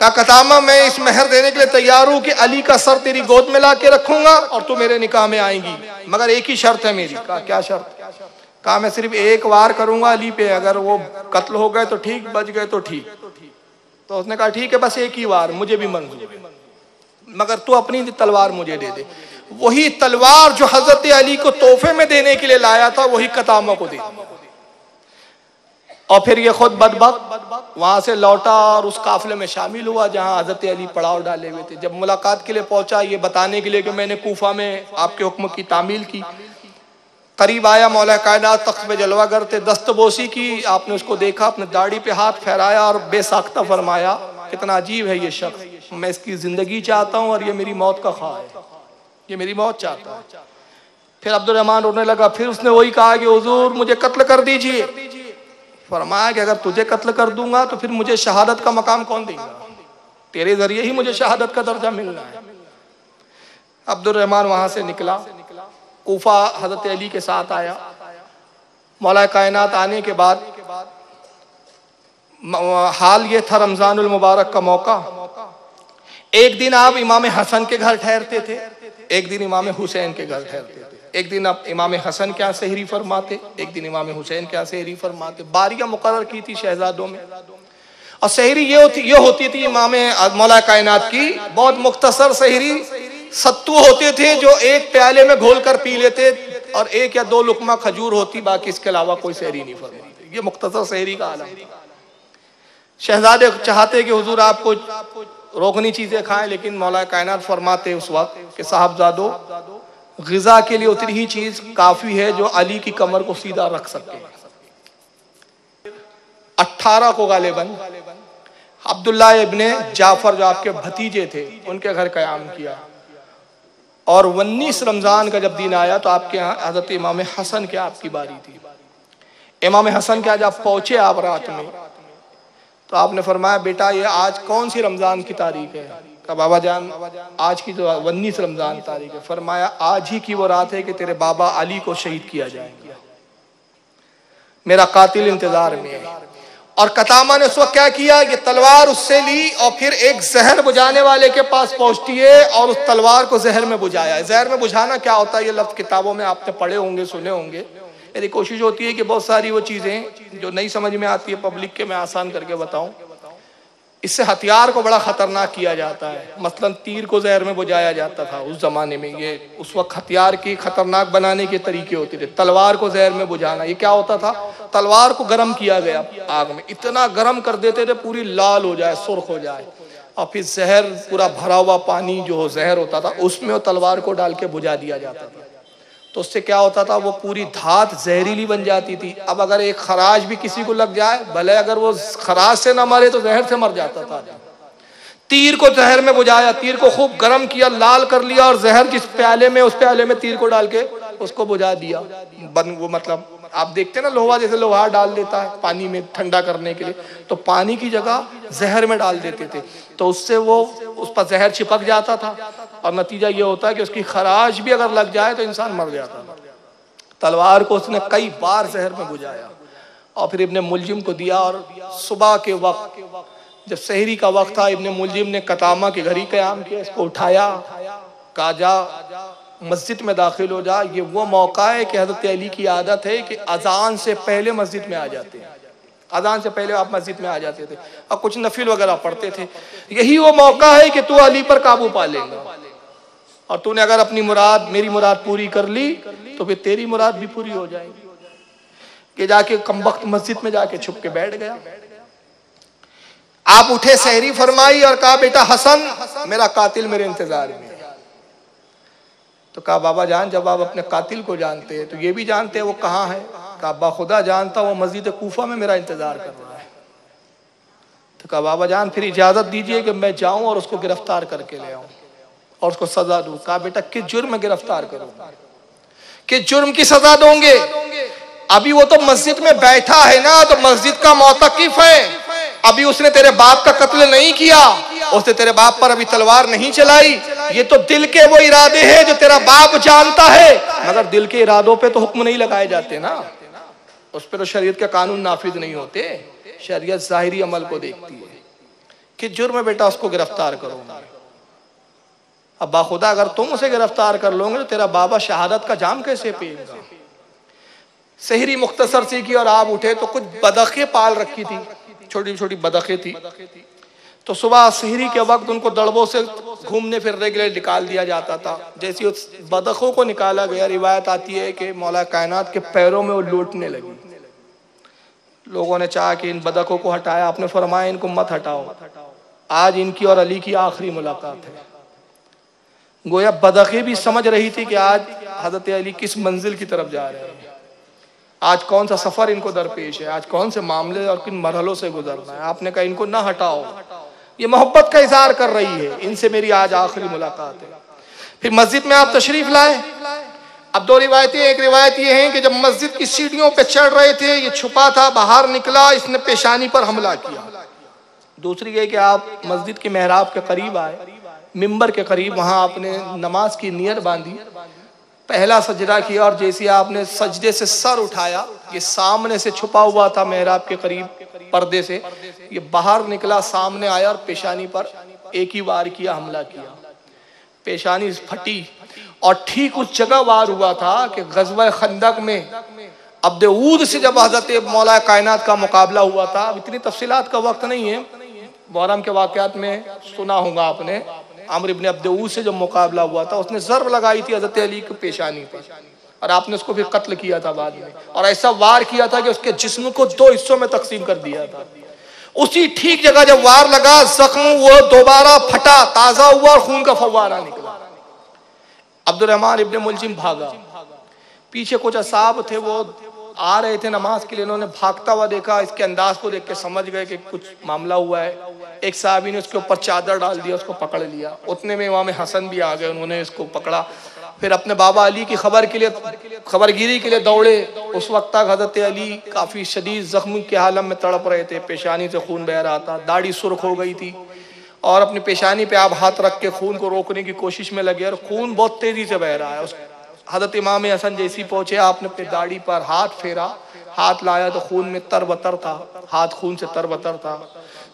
कहा कतामा मैं इस महर देने के लिए तैयार हूँ कि अली का सर तेरी गोद में ला के रखूंगा और तू मेरे निकाह में आएंगी, मगर एक ही शर्त है मेरी। कहा क्या शर्त? कहा मैं सिर्फ एक वार करूंगा अली पे, अगर वो कत्ल हो गए तो ठीक, बच गए तो ठीक। तो उसने कहा ठीक है, बस एक ही वार, मुझे भी मंजूर है, मगर तू अपनी तलवार मुझे दे दे। वही तलवार जो हजरत अली को तोहफे में देने के लिए लाया था, वही कतामा को दे। और फिर ये खुद बदबख्त वहां से लौटा और उस काफिले में शामिल हुआ जहां हजरत अली पड़ाव डाले हुए थे। जब मुलाकात के लिए पहुंचा, ये बताने के लिए कि मैंने कूफा में आपके हुक्म की तामील की, करीब आया, मौला कायनात तख्त पे जलवागर थे, दस्तबोसी की, आपने उसको देखा, अपने दाढ़ी पे हाथ फहराया और बेसाख्ता फरमाया कितना अजीब है ये शख्स, मैं इसकी जिंदगी चाहता हूँ और ये मेरी मौत का ख्वाह है, ये मेरी मौत चाहता है। फिर अब्दुर्रहमान रोने लगा। फिर उसने वही कहा कि हुजूर मुझे कत्ल कर दीजिए। फरमाया कि अगर तुझे कत्ल कर दूंगा तो फिर मुझे शहादत का मकाम कौन देगा? तेरे जरिए ही मुझे शहादत का दर्जा मिलना है। अब्दुर्रहमान वहां से निकला, कूफा हजरत अली के साथ आया। मौला कायनात आने के बाद हाल ये था, रमजानुल मुबारक का मौका। एक दिन आप इमाम हसन के घर ठहरते थे, एक दिन इमाम हुसैन के घर ठहरते थे। एक दिन आप इमाम हसन के यहाँ सहरी फरमाते, एक दिन इमाम हुसैन के यहाँ सहरी फरमाते। बारियां मुकर्रर की थी शहजादों में, और सहरी ये होती थी इमाम मौला कायनात की बहुत मुख्तसर सहरी। सत्तू होते थे जो एक प्याले में घोल कर पी लेते, और 1 या 2 लुकमा खजूर होती, बाकी इसके अलावा कोई सहरी नहीं फरमाते। ये मुख्तसर सहरी का आलम। शहजादे चाहते कि हुजूर आपको रोकनी चीजें खाएं, लेकिन मौला कायनात फरमाते उस वक्त कि साहबजादो, ग़िज़ा के लिए उतनी ही चीज काफी है जो अली की कमर को सीधा रख सके। 18 को गालिबन अब्दुल्ला इब्ने जाफर जो आपके भतीजे थे उनके घर क़याम किया, और 19 रमजान का जब दिन आया तो आपके यहाँ हज़रत इमाम हसन के आपकी बारी थी। इमाम हसन के आज आप पहुंचे, आप रात में, तो आपने फरमाया बेटा ये आज कौन सी रमजान की तारीख है? कहा बाबा जान आज की तो 19 रमजान तारीख है। फरमाया आज ही की वो रात है कि तेरे बाबा अली को शहीद किया जाएगा, मेरा कातिल इंतजार में है। और कतामा ने उस वक्त क्या किया, ये तलवार उससे ली और फिर एक जहर बुझाने वाले के पास पहुंचती है और उस तलवार को जहर में बुझाया। जहर में बुझाना क्या होता है, ये लफ्ज किताबों में आपने पढ़े होंगे, सुने होंगे। मेरी कोशिश होती है कि बहुत सारी वो चीजें जो नहीं समझ में आती है पब्लिक के, मैं आसान करके बताऊं। इससे हथियार को बड़ा खतरनाक किया जाता है। मसलन तीर को जहर में बुझाया जाता था उस जमाने में, ये उस वक्त हथियार की खतरनाक बनाने के तरीके होते थे। तलवार को जहर में बुझाना, ये क्या होता था, तलवार को गर्म किया गया आग में, इतना गर्म कर देते थे पूरी लाल हो जाए, सुर्ख हो जाए, और फिर जहर पूरा भरा हुआ पानी जो जहर होता था उसमें वो तलवार को डाल के बुझा दिया जाता था। तो उससे क्या होता था, वो पूरी धात जहरीली बन जाती थी। अब अगर एक खराश भी किसी को लग जाए, भले अगर वो खराश से ना मरे तो जहर से मर जाता था। तीर को जहर में बुझाया, तीर को खूब गर्म किया, लाल कर लिया, और जहर जिस प्याले में, उस प्याले में तीर को डाल के उसको बुझा दिया। वो मतलब आप देखते हैं ना, लोहा जैसे लोहा डाल देता है पानी में ठंडा करने के लिए, तो पानी की जगह जहर में डाल देते थे, तो उससे वो उस पर जहर चिपक जाता था, और नतीजा ये होता है कि उसकी खराश भी अगर लग जाए तो इंसान मर जाता था। तलवार को उसने कई बार जहर में बुझाया और फिर इब्ने मुलजिम को दिया। और सुबह के वक्त जब सहरी का वक्त था, इब्ने मुलजिम ने कतामा के घर ही क़याम किया, इसको उठाया, कहा जा मस्जिद में दाखिल हो जा। ये वो मौका है कि हज़रत अली की आदत है कि अजान से पहले मस्जिद में आ जाते हैं, अजान से पहले आप मस्जिद में आ जाते थे और कुछ नफिल वगैरह पढ़ते थे। यही वो मौका है कि तू अली पर काबू पा लेगा, और तूने अगर अपनी मुराद, मेरी मुराद पूरी कर ली तो फिर तेरी मुराद भी पूरी हो जाएगी। कि जाके कमबख्त मस्जिद में जाके छुप के बैठ गया। आप उठे, सहरी फरमाई और कहा, बेटा हसन, मेरा कातिल मेरे इंतजार में। तो कहा, बाबा जान, जब आप अपने कातिल को जानते हैं तो ये भी जानते हैं वो कहाँ है? कहा, बाखुदा जानता, वो मस्जिद कूफा में मेरा इंतजार कर रहा है। तो कहा, बाबा जान फिर इजाजत दीजिए कि मैं जाऊं और उसको गिरफ्तार करके ले आऊं और उसको सजा दूं। कहा, बेटा किस जुर्म में गिरफ्तार करूंगा, किस जुर्म की सजा दोगे? अभी वो तो मस्जिद में बैठा है ना, तो मस्जिद का मोतकिफ है, अभी उसने तेरे बाप का कत्ल नहीं किया, उसने तेरे बाप पर अभी तलवार नहीं चलाई। ये तो दिल के वो इरादे हैं जो तेरा बाप जानता है, मगर दिल के इरादों पे तो हुक्म नहीं लगाए जाते ना, उस पर तो शरीयत के कानून नाफिज नहीं होते। शरीयत ज़ाहिरी अमल को देखती है कि जुर्म में बेटा उसको गिरफ्तार करूंगा। अब बाखुदा अगर तुम उसे गिरफ्तार कर लोगे तो तेरा बाबा शहादत का जाम कैसे पिएगा? सहरी मुख्तसर सी की और आप उठे तो कुछ बदखे पाल रखी थी, छोटी छोटी बदखे थी। तो सुबह सहरी के वक्त उनको दड़बों से घूमने फिरने के लिए निकाल दिया जाता था। जैसे उस बदखों को निकाला गया, रिवायत आती है कि मौला कायनात के पैरों में वो लौटने लगी। लोगों ने चाहा कि इन बदखों को हटाया, आपने फरमाया इनको मत हटाओ, आज इनकी और अली की आखिरी मुलाकात है। गोया बदखे भी समझ रही थी कि आज हजरत अली किस मंजिल की तरफ जा रहे हैं, आज कौन सा सफर इनको दरपेश है, आज कौन से मामले और किन मरहलों से गुजरना है। आपने कहा इनको ना हटाओ, ये मोहब्बत का इजहार कर रही है, इनसे मेरी आज आखिरी मुलाकात है। फिर मस्जिद में आप तशरीफ लाए। अब दो रिवायतें, एक रिवायत ये है कि जब मस्जिद की सीढ़ियों पे चढ़ रहे थे, ये छुपा था, बाहर निकला, इसने पेशानी पर हमला किया। दूसरी ये कि आप मस्जिद के मेहराब के करीब आए, मिंबर के करीब, वहां आपने नमाज की नियत बांधी, पहला सजदा किया, और जैसे आपने सजदे से सर उठाया, ये सामने से छुपा हुआ था मेहराब के करीब पर्दे से, ये बाहर निकला, सामने आया और पेशानी पर एक ही वार किया, हमला किया। पेशानी फटी और ठीक उस जगह वार हुआ था कि गज़वा खंदक में अब्द ऊद से जब हजरत मौला कायनात का मुकाबला हुआ था। अब इतनी तफसीलात का वक्त नहीं है, मुहर्रम के वाक़यात में सुना होगा आपने, अम्र इब्न अब्द ऊद से जब मुकाबला हुआ था, उसने ज़र्ब लगाई थी हजरत अली की पेशानी पर, और आपने उसको फिर कत्ल किया था बाद में, और ऐसा वार किया था कि उसके जिस्म को दो हिस्सों में तकसीम कर दिया था। उसी ठीक जगह जब वार लगा, जख्म वो दोबारा फटा, ताज़ा हुआ और खून का फव्वारा निकला। अब्दुर्रहमान इब्न मुलजिम भागा, पीछे कुछ असहाब थे, वो आ रहे थे नमाज के लिए, उन्होंने भागता हुआ देखा, इसके अंदाज को देख के समझ गए कि कुछ मामला हुआ है। एक साहबी ने उसके ऊपर चादर डाल दिया, उसको पकड़ लिया। उतने में इमाम हसन भी आ गए, उन्होंने इसको पकड़ा, फिर अपने बाबा अली की खबरगिरी के लिए दौड़े। उस वक्त तक हजरत अली काफ़ी शदीद जख्मी के हालत में तड़प रहे थे, पेशानी से खून बह रहा था, दाढ़ी सुर्ख हो गई थी, और अपनी पेशानी पे आप हाथ रख के खून को रोकने की कोशिश में लगे, और खून बहुत तेजी से बह रहा है। हजरत इमाम हसन जैसी पहुंचे, आपने अपनी दाढ़ी पर हाथ फेरा, हाथ लाया तो खून में तरबतर था, हाथ खून से तरबतर था,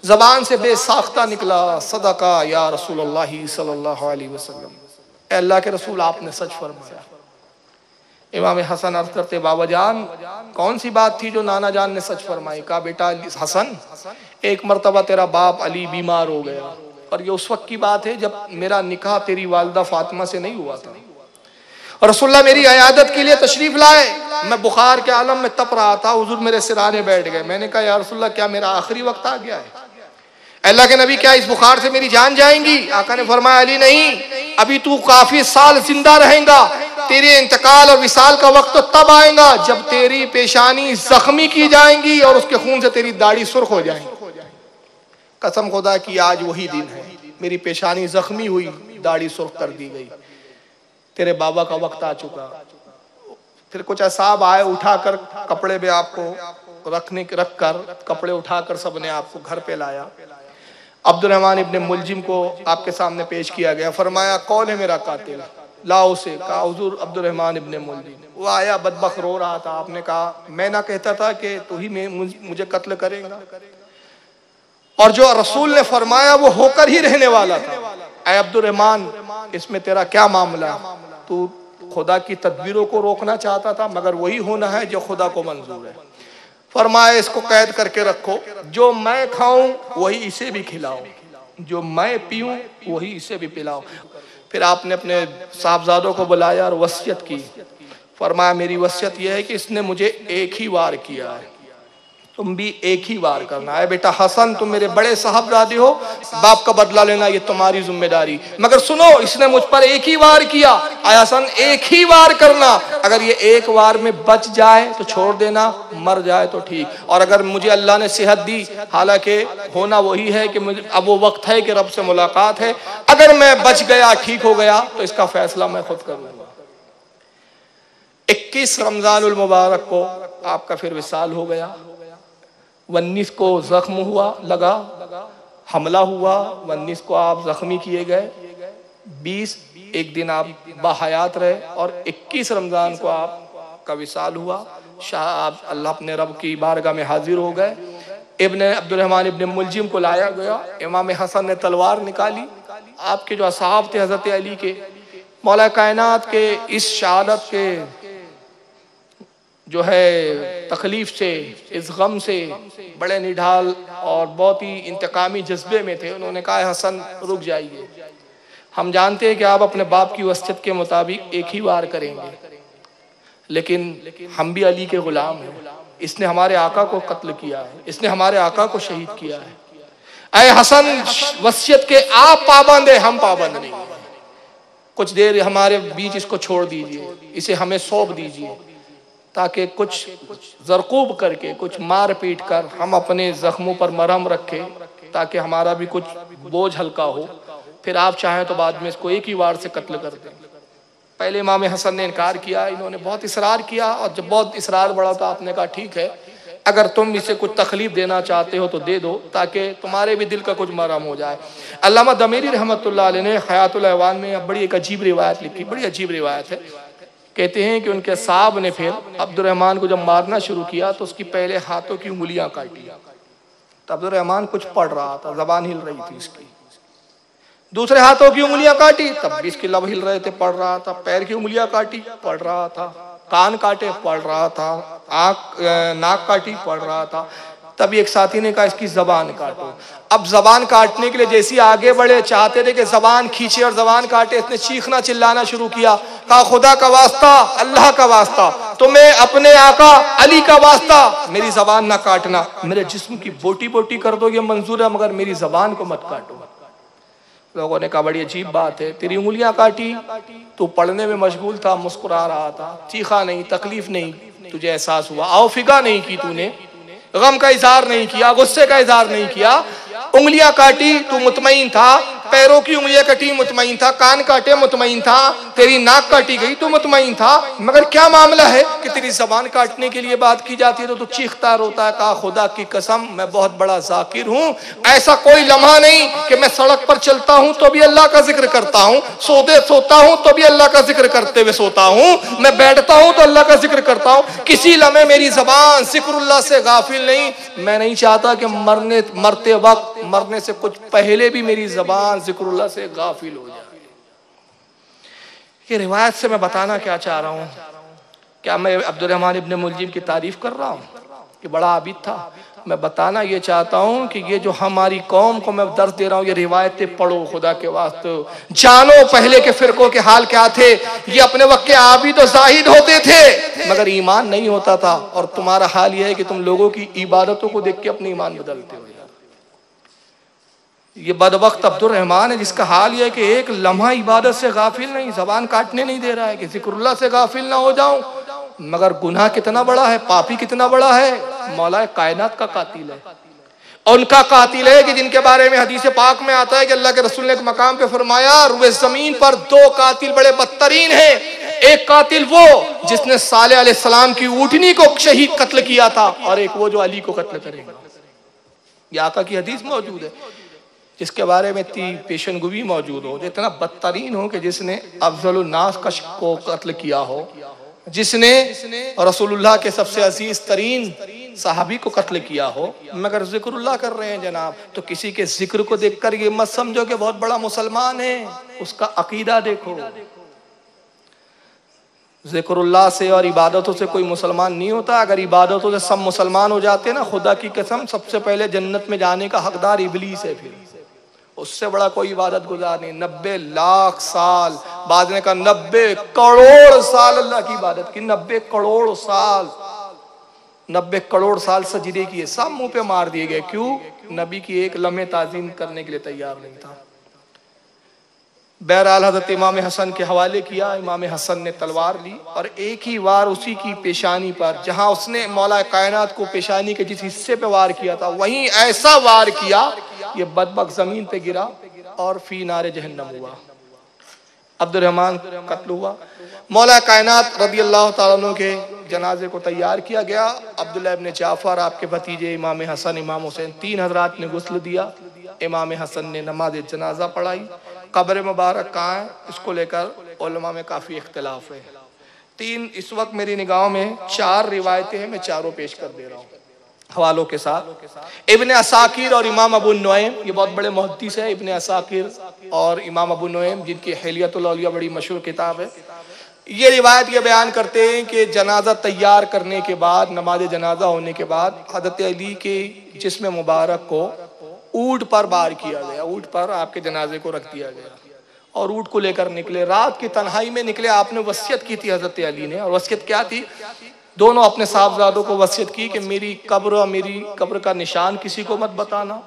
जबान से बेसाख्ता निकला, सदका या रसूलुल्लाह सल्लल्लाहु अलैहि वसल्लम, ए अल्लाह के रसूल आपने सच फरमाया। इमाम हसन अर्ज करते, बाबा जान कौन सी बात थी जो नाना जान ने सच फरमाई? कहा, बेटा हसन, एक मर्तबा तेरा बाप अली बीमार हो गया, और ये उस वक्त की बात है जब मेरा निकाह तेरी वालिदा फातिमा से नहीं हुआ था, और रसूलुल्लाह मेरी इयादत के लिए तशरीफ लाए। मैं बुखार के आलम में तप रहा था, हुजूर मेरे सिराने बैठ गए। मैंने कहा, या रसूलुल्लाह क्या मेरा आखिरी वक्त आ गया है? अल्लाह के नबी, क्या इस बुखार से मेरी जान जाएंगी? आका ने फरमाया, अली नहीं, अभी तू काफी साल जिंदा रहेगा, तेरे इंतकाल और विसाल का वक्त तो तब आएगा जब तेरी पेशानी जख्मी की जाएंगी और उसके खून से तेरी दाढ़ी सुर्ख हो जाएगी। कसम खुदा की आज वही दिन है, मेरी पेशानी जख्मी हुई, दाढ़ी सुर्ख कर दी गई, तेरे बाबा का वक्त आ चुका। फिर कुछ असाब आए, उठाकर कपड़े में आपको रख कर कपड़े उठाकर सबने आपको घर पे लाया। अब्दुर्रहमान इब्ने मुलजिम को आपके सामने पेश किया गया। फरमाया, कौन है मेरा कातिल? लाओ उसे। कहा, हुजूर अब्दुर्रहमान इब्ने मुलजिम। वो आया, बदबख्त रो रहा था। आपने कहा, मैं ना कहता था कि तू ही मुझे कत्ल करेगा? और जो रसूल ने फरमाया वो होकर ही रहने वाला था। ऐ अब्दुर्रहमान, इसमें तेरा क्या मामला? तू खुदा की तदबीरों को रोकना चाहता था, मगर वही होना है जो खुदा को मंजूर है। फरमाया, इसको कैद करके रखो, जो मैं खाऊं वही इसे भी खिलाओ, जो मैं पीऊं वही इसे भी पिलाओ। फिर आपने अपने साहबजादों को बुलाया और वसीयत की। फरमाया, मेरी वसीयत यह है कि इसने मुझे एक ही वार किया है, तुम भी एक ही वार करना है। बेटा हसन, तुम मेरे बड़े साहबजादे हो, बाप का बदला लेना ये तुम्हारी जिम्मेदारी, मगर सुनो, इसने मुझ पर एक ही वार किया। आय हसन, एक ही वार करना, अगर ये एक वार में बच जाए तो छोड़ देना, मर जाए तो ठीक। और अगर मुझे अल्लाह ने सेहत दी, हालांकि होना वही है कि मुझे अब वो वक्त है कि रब से मुलाकात है, अगर मैं बच गया, ठीक हो गया, तो इसका फैसला मैं खुद करूंगा। 21 रमजानुल मुबारक को आपका फिर विसाल हो गया। 19 को जख्म लगा, हमला हुआ, 19 को आप जख्मी किए गए, 20 एक दिन आप बाहयात रहे, और 21 रमजान को आपका विसाल हुआ। आप अल्लाह अपने रब की बारगाह में हाजिर हो गए। इब्ने अब्दुर्रहमान इब्ने मुलजिम को लाया गया। इमाम हसन ने तलवार निकाली। आपके जो असहाब थे हजरत अली के, मौला कायनात के इस शहादत के जो है तकलीफ से, इस गम से बड़े निढाल और बहुत ही इंतकामी जज्बे में थे। उन्होंने कहा, हसन रुक जाइए, हम जानते हैं कि आप अपने बाप की वसीयत के मुताबिक एक ही वार करेंगे, लेकिन हम भी अली के गुलाम हैं। इसने हमारे आका को कत्ल किया है, इसने हमारे आका को शहीद किया है। ऐ हसन, वसीयत के आप पाबंद है, हम पाबंद नहीं। कुछ देर हमारे बीच इसको छोड़ दीजिए, इसे हमें सौंप दीजिए, ताकि कुछ जरकूब करके, कुछ मार पीट कर हम अपने जख्मों पर मरहम रखें, ताकि हमारा भी कुछ बोझ हल्का हो। फिर आप चाहें तो बाद में इसको एक ही वार से कत्ल कर दें। पहले इमाम हसन ने इनकार किया, इन्होंने बहुत इसरार किया, और जब बहुत इसरार बढ़ा तो आपने कहा, ठीक है, अगर तुम इसे कुछ तकलीफ देना चाहते हो तो दे दो, ताकि तुम्हारे भी दिल का कुछ मरहम हो जाए। अल्लामा दमीरी रहमतुल्लाह अलैह ने हयातुल अहवान में बड़ी एक अजीब रिवायत लिखी, बड़ी अजीब रिवायत है। कहते हैं कि उनके साहब ने फिर अब्दुर्रहमान को जब मारना शुरू किया तो उसकी पहले हाथों की उंगलियां काटी। तो अब्दुर्रहमान कुछ पढ़ रहा था, जबान हिल रही थी इसकी। दूसरे हाथों की उंगलियां काटी, तब भी इसके लब हिल रहे थे, पढ़ रहा था। पैर की उंगलियां काटी, पढ़ रहा था। कान काटे, पढ़ रहा था। नाक काटी, पढ़ रहा था। तभी एक साथी ने कहा, इसकी जबान काटो। अब जबान काटने के लिए जैसे आगे बढ़े, चाहते थे कि जबान खींचे और जबान काटे, इसने चीखना चिल्लाना शुरू किया। कहा, खुदा का वास्ता, अल्लाह का वास्ता, तुम्हें अपने आका अली का वास्ता, मेरी जबान ना काटना। मेरे जिस्म की बोटी बोटी कर दो ये मंजूर है, मगर मेरी जबान को मत काटो। लोगों ने कहा, बड़ी अजीब बात है, तेरी उंगलियां काटी, तू पढ़ने में मशगूल था, मुस्कुरा रहा था, चीखा नहीं, तकलीफ नहीं तुझे एहसास हुआ, आओ फिगा नहीं की तूने, गम का इजहार नहीं किया, गुस्से का इजहार नहीं किया। उंगलियां काटी, तू मुतमईन था, पैरों की उंगलियां कटी मुतमईन था, कान काटे मुतमईन था, तेरी नाक काटी गई तो मुतमईन था, मगर क्या मामला है कि तेरी जबान काटने के लिए बात की जाती है तो तू चीखता रोता है। कहा खुदा की कसम मैं बहुत बड़ा जाकिर हूँ, ऐसा कोई लम्हा नहीं कि मैं सड़क पर चलता हूँ तो भी अल्लाह का जिक्र करता हूँ, सोता हूँ तो भी अल्लाह का जिक्र करते हुए सोता हूँ, मैं बैठता हूँ तो अल्लाह का जिक्र करता हूँ। किसी लम्हे मेरी जबान जिक्रुल्लाह से गाफिल नहीं। मैं नहीं चाहता कि मरते वक्त, मरने से कुछ पहले भी मेरी जबान जिक्रुल्लाह से गाफिल हो जाए। ये रिवायत से मैं बताना क्या चाह रहा हूँ, क्या मैं अब्दुर्रहमान इब्न मुलजिम की तारीफ कर रहा हूँ कि बड़ा आबिद था? मैं बताना ये चाहता हूँ कि ये जो हमारी कौम को मैं दर्द दे रहा हूँ, ये रिवायतें पढ़ो खुदा के वास्ते, जानो पहले के फिरकों के हाल क्या थे। ये अपने वक्त के आबिद और जाहिद होते थे मगर ईमान नहीं होता था, और तुम्हारा हाल ये है कि तुम लोगों की इबादतों को देख के अपने ईमान बदलते हो। ये बदबख्त अब्दुर्रहमान है जिसका हाल यह है कि एक लम्हा इबादत से गाफिल नहीं, जबान काटने नहीं दे रहा है कि जिक्रुल्लाह से गाफिल ना हो जाऊं। मगर गुनाह कितना बड़ा है, पापी कितना बड़ा है, मौला कायनात का कातिल है। और उनका कातिल है कि जिनके बारे में हदीस पाक में आता है कि अल्लाह के रसूल ने एक मकाम पे फरमाया, रुए जमीन पर दो कातिल बड़े बदतरीन हैं। एक कातिल वो जिसने सालेह अलैहिस्सलाम की ऊँटनी को शहीद कत्ल किया था, और एक वो जो अली को कत्ल करेगा। ये आका की हदीस मौजूद है जिसके बारे में इतनी पेशनगोई मौजूद हो, जो इतना बदतरीन हो कि जिसने अफजलुन नास को कत्ल किया हो, जिसने रसूलुल्लाह के सबसे अजीज तरीन सहाबी को कत्ल किया हो, मगर जिक्रुल्लाह कर रहे हैं जनाब। तो किसी के जिक्र को देखकर ये मत समझो कि बहुत बड़ा मुसलमान है, उसका अकीदा देखो। जिक्रुल्लाह से और इबादतों से कोई मुसलमान नहीं होता। अगर इबादतों से सब मुसलमान हो जाते ना, खुदा की कसम सबसे पहले जन्नत में जाने का हकदार इबलीस है, फिर उससे बड़ा कोई इबादत गुजार नहीं। 90 लाख साल, बाद में कहा 90 करोड़ साल अल्लाह की इबादत की। 90 करोड़ साल, 90 करोड़ साल सजदे किए, सब मुंह पे मार दिए गए। क्यों? नबी की एक लम्हे ताजीम करने के लिए तैयार नहीं था। बहरहाल हजरत इमाम हसन के हवाले किया। इमाम हसन ने तलवार ली और एक ही वार उसी की पेशानी पर, जहां उसने मौला कायनात को पेशानी के जिस हिस्से पे वार किया था, वहीं ऐसा वार किया ये बदबक जमीन पे गिरा और फी नारे जहन्नम हुआ। अब्दुर्रहमान कत्ल हुआ। मौला कायनात रदी अल्लाह तआला अन्हु के जनाजे को तैयार किया गया। अब्दुल्लाह इब्न जाफर, आपके भतीजे इमाम हसन, इमाम हुसैन, 3 हजरात ने गुस्ल दिया। इमाम हसन ने नमाज जनाजा पढ़ाई। कब्र मुबारक कहाँ है, इसको लेकर उलमा में काफ़ी इख्तिलाफ है। 3 इस वक्त मेरी निगाहों में 4 रिवायतें हैं, मैं चारों पेश कर दे रहा हूँ हवालों के साथ। इब्न असाकिर और इमाम अबू नुएम, ये बहुत बड़े मुहद्दिस है, इब्न असाकिर और इमाम अबू नुएम, जिनकी हिलियतुल औलिया बड़ी मशहूर किताब है। ये रिवायत ये बयान करते हैं कि जनाजा तैयार करने के बाद, नमाज जनाजा होने के बाद, हज़रत अली के जिस्म मुबारक को ऊँट पर बार किया गया। ऊँट पर आपके जनाजे को रख दिया गया और ऊँट को लेकर निकले। रात की तन्हाई में निकले। आपने वसीयत की थी हज़रत अली ने, और वसीयत क्या थी? दोनों अपने साहबजादों को वसीयत की कि मेरी कब्र का निशान किसी को मत बताना,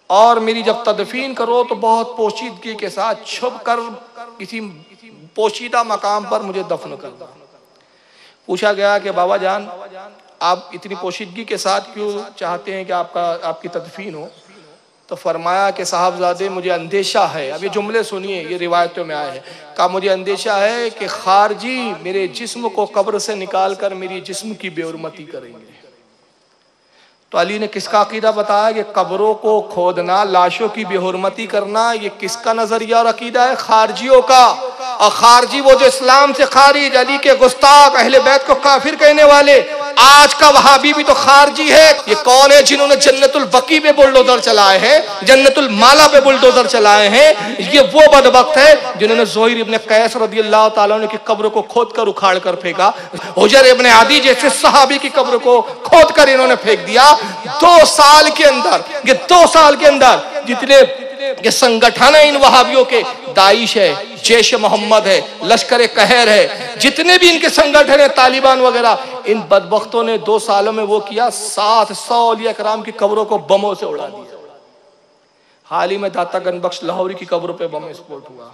और मेरी जब तदफीन करो तो बहुत पोशीदगी के साथ छुप कर किसी पोशीदा मकाम पर मुझे दफन करना। पूछा गया कि बाबा जान, आप इतनी पोशीदगी के साथ क्यों चाहते हैं कि आपकी तदफीन हो? तो फरमाया कि साहबजादे, मुझे अंदेशा है। अब ये जुमले सुनिए, ये रिवायतों में आए हैं। कहा मुझे अंदेशा है कि खारजी मेरे जिस्म को कब्र से निकाल कर मेरी जिस्म की बेहुरमती करेंगे। तो अली ने किसका अकीदा बताया कि कब्रों को खोदना, लाशों की बेहुरमती करना, ये किसका नजरिया और अकीदा है? खारजियों का। और खारजी वो जो इस्लाम से खारिज, अली के गुस्ताख, अहले बैत को काफिर कहने वाले। आज का वहाबी भी तो खारजी है। ये कौन है जिन्होंने जन्नतुल बकी पे बुलडोजर चलाए हैं, जन्नतुल माला पे बुलडोजर चलाए हैं? ये वो बदबख्त है जिन्होंने ज़ुहैर इब्न कैस रदियल्लाहु ताला अन्हु की कब्र को खोद कर उखाड़ कर फेंका। हुजर इब्न आदी जैसे सहाबी की कब्र को खोद कर इन्होंने फेंक दिया। 2 साल के अंदर, ये 2 साल के अंदर जितने ये संगठन है इन वहाबियों के, दाइश है, जैश मोहम्मद है, लश्कर कहर है, जितने भी इनके संगठन है, तालिबान वगैरह, इन बदबख्तों ने 2 सालों में वो किया, 700 औलिया कराम की कब्रों को बमों से उड़ा दिया। हाल ही में दाता गनबख्श लाहौरी की कब्रों पे बम विस्फोट हुआ।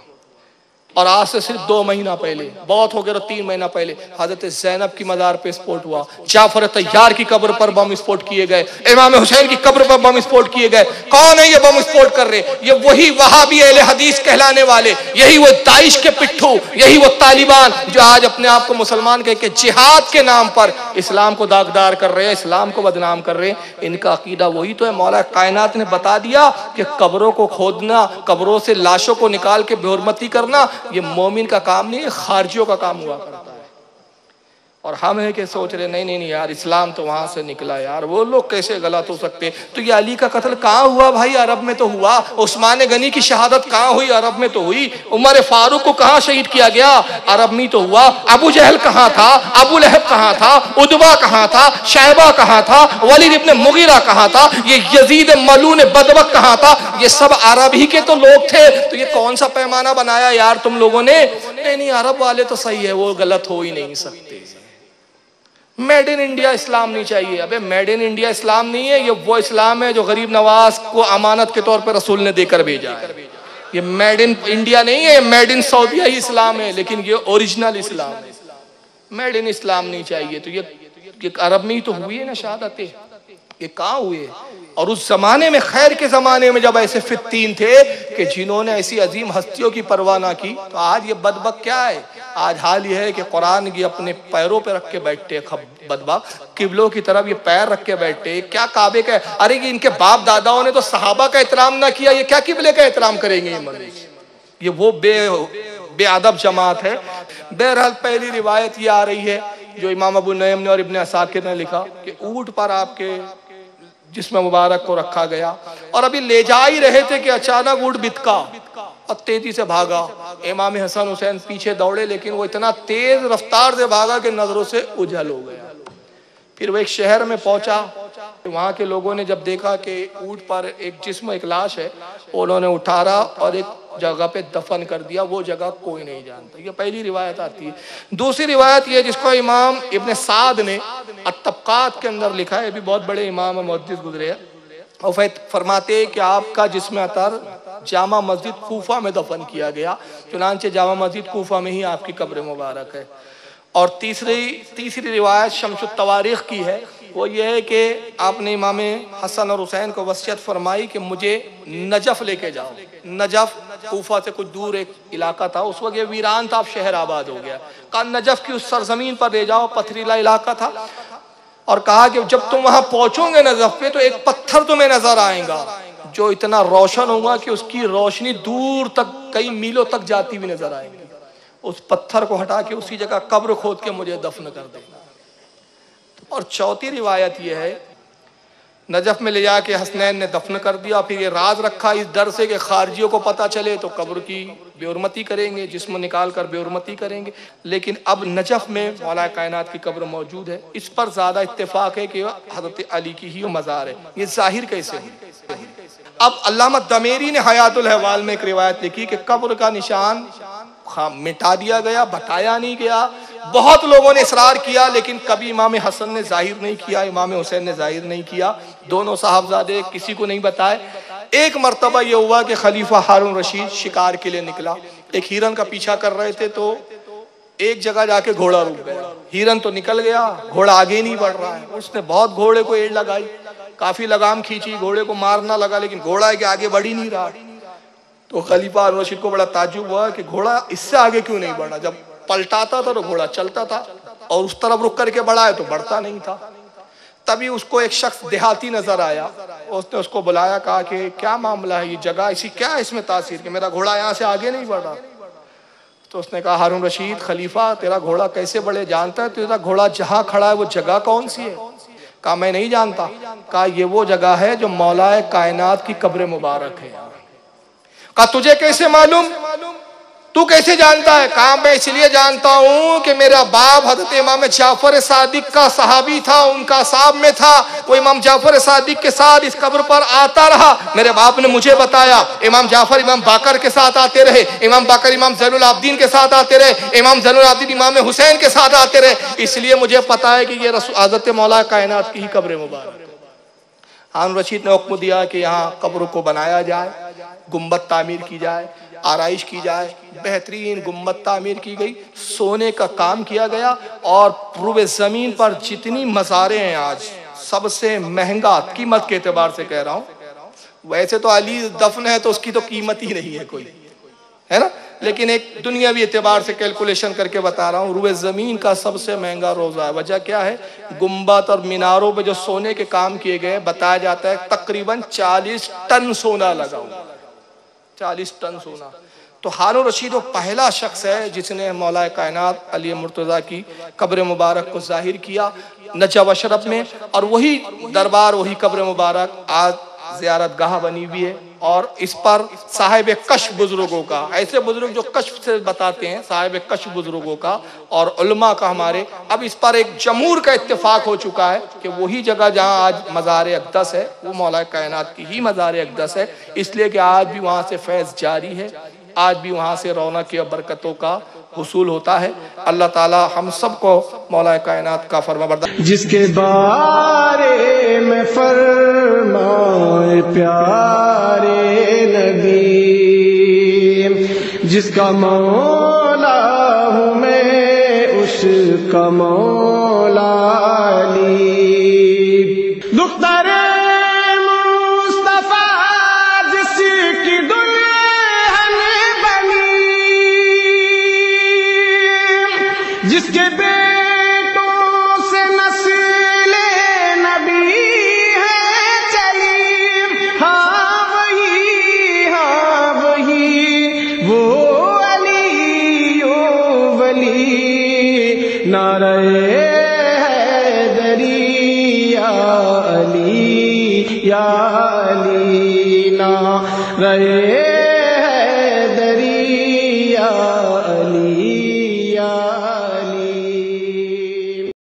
और आज से सिर्फ 2 महीना पहले, बहुत हो गया तो 3 महीना पहले, हजरत ज़ैनब की मज़ार पे स्फोट हुआ, जाफर तैयार की कब्र पर बम विस्फोट किए गए, इमाम हुसैन की कब्र पर बम विस्फोट किए गए। कौन है ये बम विस्फोट कर रहे? ये वही वहाबी अहले हदीस कहलाने वाले, यही वो दाइश के पिट्ठू, यही वो तालिबान जो आज अपने आप को मुसलमान कह के जिहाद के नाम पर इस्लाम को दागदार कर रहे हैं, इस्लाम को बदनाम कर रहे हैं। इनका अकीदा वही तो है। मौला कायनात ने बता दिया कि कब्रों को खोदना, कब्रों से लाशों को निकाल के बेहुरमती करना, ये मोमिन का काम नहीं है, खारजियों का काम हुआ करता है। और हम है कि सोच रहे नहीं नहीं नहीं यार, इस्लाम तो वहां से निकला यार, वो लोग कैसे गलत हो सकते? तो ये अली का कत्ल कहाँ हुआ भाई? अरब में तो हुआ। उस्मान गनी की शहादत कहाँ हुई? अरब में तो हुई। उमर फारूक को कहाँ शहीद किया गया? अरब में तो हुआ। अबू जहल कहाँ था? अबू लहब कहाँ था? उदबा कहाँ था? शैबा कहाँ था? वलीद इब्न मुगीरा कहाँ था? ये यजीद मलून बदबक कहाँ था? ये सब अरब ही के तो लोग थे। तो ये कौन सा पैमाना बनाया यार तुम लोगों ने? नहीं नहीं, अरब वाले तो सही है, वो गलत हो ही नहीं सकते। मेड इन इंडिया इस्लाम नहीं चाहिए। अबे मेड इन इंडिया इस्लाम नहीं है, ये वो इस्लाम है जो गरीब नवाज को अमानत के तौर पर रसूल ने देकर भेजा है। ये मेड इन इंडिया नहीं है, मेड इन सऊदिया ही इस्लाम है, लेकिन ये ओरिजिनल इस्लाम है। मेड इन इस्लाम नहीं चाहिए। तो ये अरब में ही तो हुई है ना शहादतें, ये कहाँ हुए? और उस जमाने में, खैर के जमाने में, जब ऐसे फित्तीन थे कि जिन्होंने ऐसी अजीम हस्तियों की परवाह ना की, तो आज ये बदबक क्या है? आज हाल ये है कि कुरान की अपने पैरों पे रख के बैठते बदबक, किबलों की तरफ ये पैर रख के बैठते। क्या काबे का? अरे कि इनके बाप दादाओं ने तो सहाबा का एहतराम ना किया, ये क्या किबले का एहतराम करेंगे? ये मनुष्य, ये वो बेअदब जमात है। बहरहाल पहली रिवायत ये आ रही है जो इमाम अबू नईम ने और इब्ने असाकिर ने लिखा कि ऊंट पर आपके जिस्म मुबारक को रखा गया और अभी ले जा ही रहे थे कि अचानक ऊंट बितका और तेजी से भागा। इमाम हसन हुसैन पीछे दौड़े, लेकिन वो इतना तेज रफ्तार से भागा कि नजरों से उजल हो गया। फिर वो एक शहर में पहुंचा, वहां के लोगों ने जब देखा कि ऊंट पर एक जिस्म, एक लाश है, उन्होंने उठारा और एक जगह पे दफन कर दिया। वो जगह कोई नहीं जानता। ये पहली रिवायत आती है। दूसरी रिवायत ये जिसको इमाम इब्ने साद ने अत-तबकात के अंदर लिखा है, ये भी बहुत बड़े इमाम मुहद्दिस गुजरे हैं, और फरमाते हैं कि आपका जिस्म अतर जामा मस्जिद कूफा में दफन किया गया, चुनांचे जामा मस्जिद कूफा में ही आपकी कब्र मुबारक है। और तीसरी रिवायत शम्सुत तवारीख की है, वो ये है कि आपने इमाम हसन और हुसैन को वसीयत फरमाई कि मुझे नजफ लेके जाओ। नजफ कूफा से कुछ दूर एक इलाका था, उस वक्त ये वीरान था, अब शहर आबाद हो गया। कहा नजफ की उस सरजमीन पर ले जाओ, पथरीला इलाका था, और कहा कि जब तुम वहां पहुंचोगे नजफ पे तो एक पत्थर तुम्हें नजर आएगा जो इतना रोशन होगा कि उसकी रोशनी दूर तक, कई मीलों तक जाती हुई नजर आएगी। उस पत्थर को हटा के उसी जगह कब्र खोद के मुझे दफन कर देना। और चौथी रिवायत यह है, नजफ में ले जाके हसनैन ने दफन कर दिया। फिर ये राज रखा इस डर से कि खारजियों को पता चले तो कब्र की बेहुरमती करेंगे, जिस्म निकाल कर बेहुरमती करेंगे। लेकिन अब नजफ में मौला कायनात की कब्र मौजूद है। इस पर ज्यादा इत्तेफाक है कि हजरत अली की ही मज़ार है। ये जाहिर कैसे है? अब अल्लामा दमेरी ने हयातुल अहवाल में एक रिवायत लिखी कि कब्र का निशान मिटा दिया गया, बताया नहीं गया। बहुत लोगों ने इसरार किया, लेकिन कभी इमाम हसन ने जाहिर नहीं किया, इमाम हुसैन ने जाहिर नहीं किया। दोनों साहबजादे किसी को नहीं बताए। एक मर्तबा यह हुआ कि खलीफा हारून रशीद शिकार के लिए निकला, एक हिरन का पीछा कर रहे थे, तो एक जगह जाके घोड़ा रुक गया। हिरन तो निकल गया, घोड़ा आगे नहीं बढ़ रहा है। उसने बहुत घोड़े को एड़ लगाई, काफी लगाम खींची, घोड़े को मारना लगा, लेकिन घोड़ा है कि आगे बढ़ ही नहीं रहा। तो खलीफा हारून रशीद को बड़ा ताज्जुब हुआ कि घोड़ा इससे आगे क्यों नहीं बढ़ा। जब पलटाता था तो घोड़ा चलता था, और उस तरफ रुक करके बढ़ा है तो बढ़ता नहीं था। तभी उसको एक शख्स देहाती नजर आया, उसने उसको बुलाया, कहा कि क्या मामला है, ये जगह इसी क्या है इसमें तासीर कि मेरा घोड़ा यहाँ से आगे नहीं बढ़ा। तो उसने कहा, हारून रशीद खलीफा, तेरा घोड़ा कैसे बढ़े जानता है? तेरा घोड़ा जहाँ खड़ा है वो जगह कौन सी है? कहा मैं नहीं जानता। कहा ये वो जगह है जो मौलाए कायनात की कब्र मुबारक है। कहा तुझे कैसे मालूम, तू कैसे जानता है? कहा मैं इसलिए जानता हूँ कि मेरा बाप हजरत इमाम जाफर सादिक का सहाबी था, उनका साहब में था। वो इमाम जाफर सादिक के साथ इस कब्र पर आता रहा। मेरे बाप ने मुझे बताया, इमाम जाफर इमाम बाकर के साथ आते रहे, इमाम बाकर इमाम ज़ैनुल आबिदीन के साथ आते रहे, इमाम ज़ैनुल आबिदीन इमाम हुसैन के साथ आते रहे। इसलिए मुझे पता है कि ये हजरत मौला कायनात की ही कब्र मुबारक। हारून रशीद ने हुक्म दिया कि यहाँ कब्र को बनाया जाए, गुम्बद तामीर की जाए। आराइश की जाए, बेहतरीन गुम्बद तामीर की गई, सोने का काम किया गया। और पूरे ज़मीन पर जितनी मज़ारें हैं आज, सबसे महंगा कीमत के एतबार से कह रहा हूँ, वैसे तो अली दफन है तो उसकी तो कीमत ही नहीं है कोई, है ना, लेकिन एक दुनियावी एतबार से कैलकुलेशन करके बता रहा हूँ, रुए ज़मीन का सबसे महंगा रोज़ा है। वजह क्या है? गुम्बद और मीनारों पे जो सोने के काम किए गए, बताया जाता है तकरीबन 40 टन सोना लगा हुआ, 40 टन सोना। तो हारून रशीद वो पहला शख्स है जिसने मौला कायनात अली मुर्तज़ा की कब्र मुबारक को जाहिर किया नजफ अशरफ में, और वही दरबार, वही कब्र मुबारक आज ज़ियारत गाह बनी हुई है। और इस पर साहिब कश्फ बुजुर्गों का, ऐसे बुजुर्ग जो कश्फ से बताते हैं, साहिब कश्फ बुजुर्गों का और उलमा का हमारे, अब इस पर एक जमहूर का इत्तेफाक हो चुका है कि वही जगह जहां आज मज़ार अक़दस है वो मौला कायनात की ही मज़ार अक़दस है, इसलिए कि आज भी वहां से फैज़ जारी है, आज भी वहां से रौनक और बरकतों का हुसूल होता है। अल्लाह ताला हम सबको मौला कायनात का फरमाबरदार। जिसके बारे में फरमाए प्यारे नबी, जिसका मौला हूँ मैं उसका मौला अली। दुख्तारे मुस्तफा जिसकी दुल्हन बनी, जिसके बेटों से नस्ले नबी है चली, हाँ वही वो अली ओ वली। नारे हैदरी या अली या अली, नारे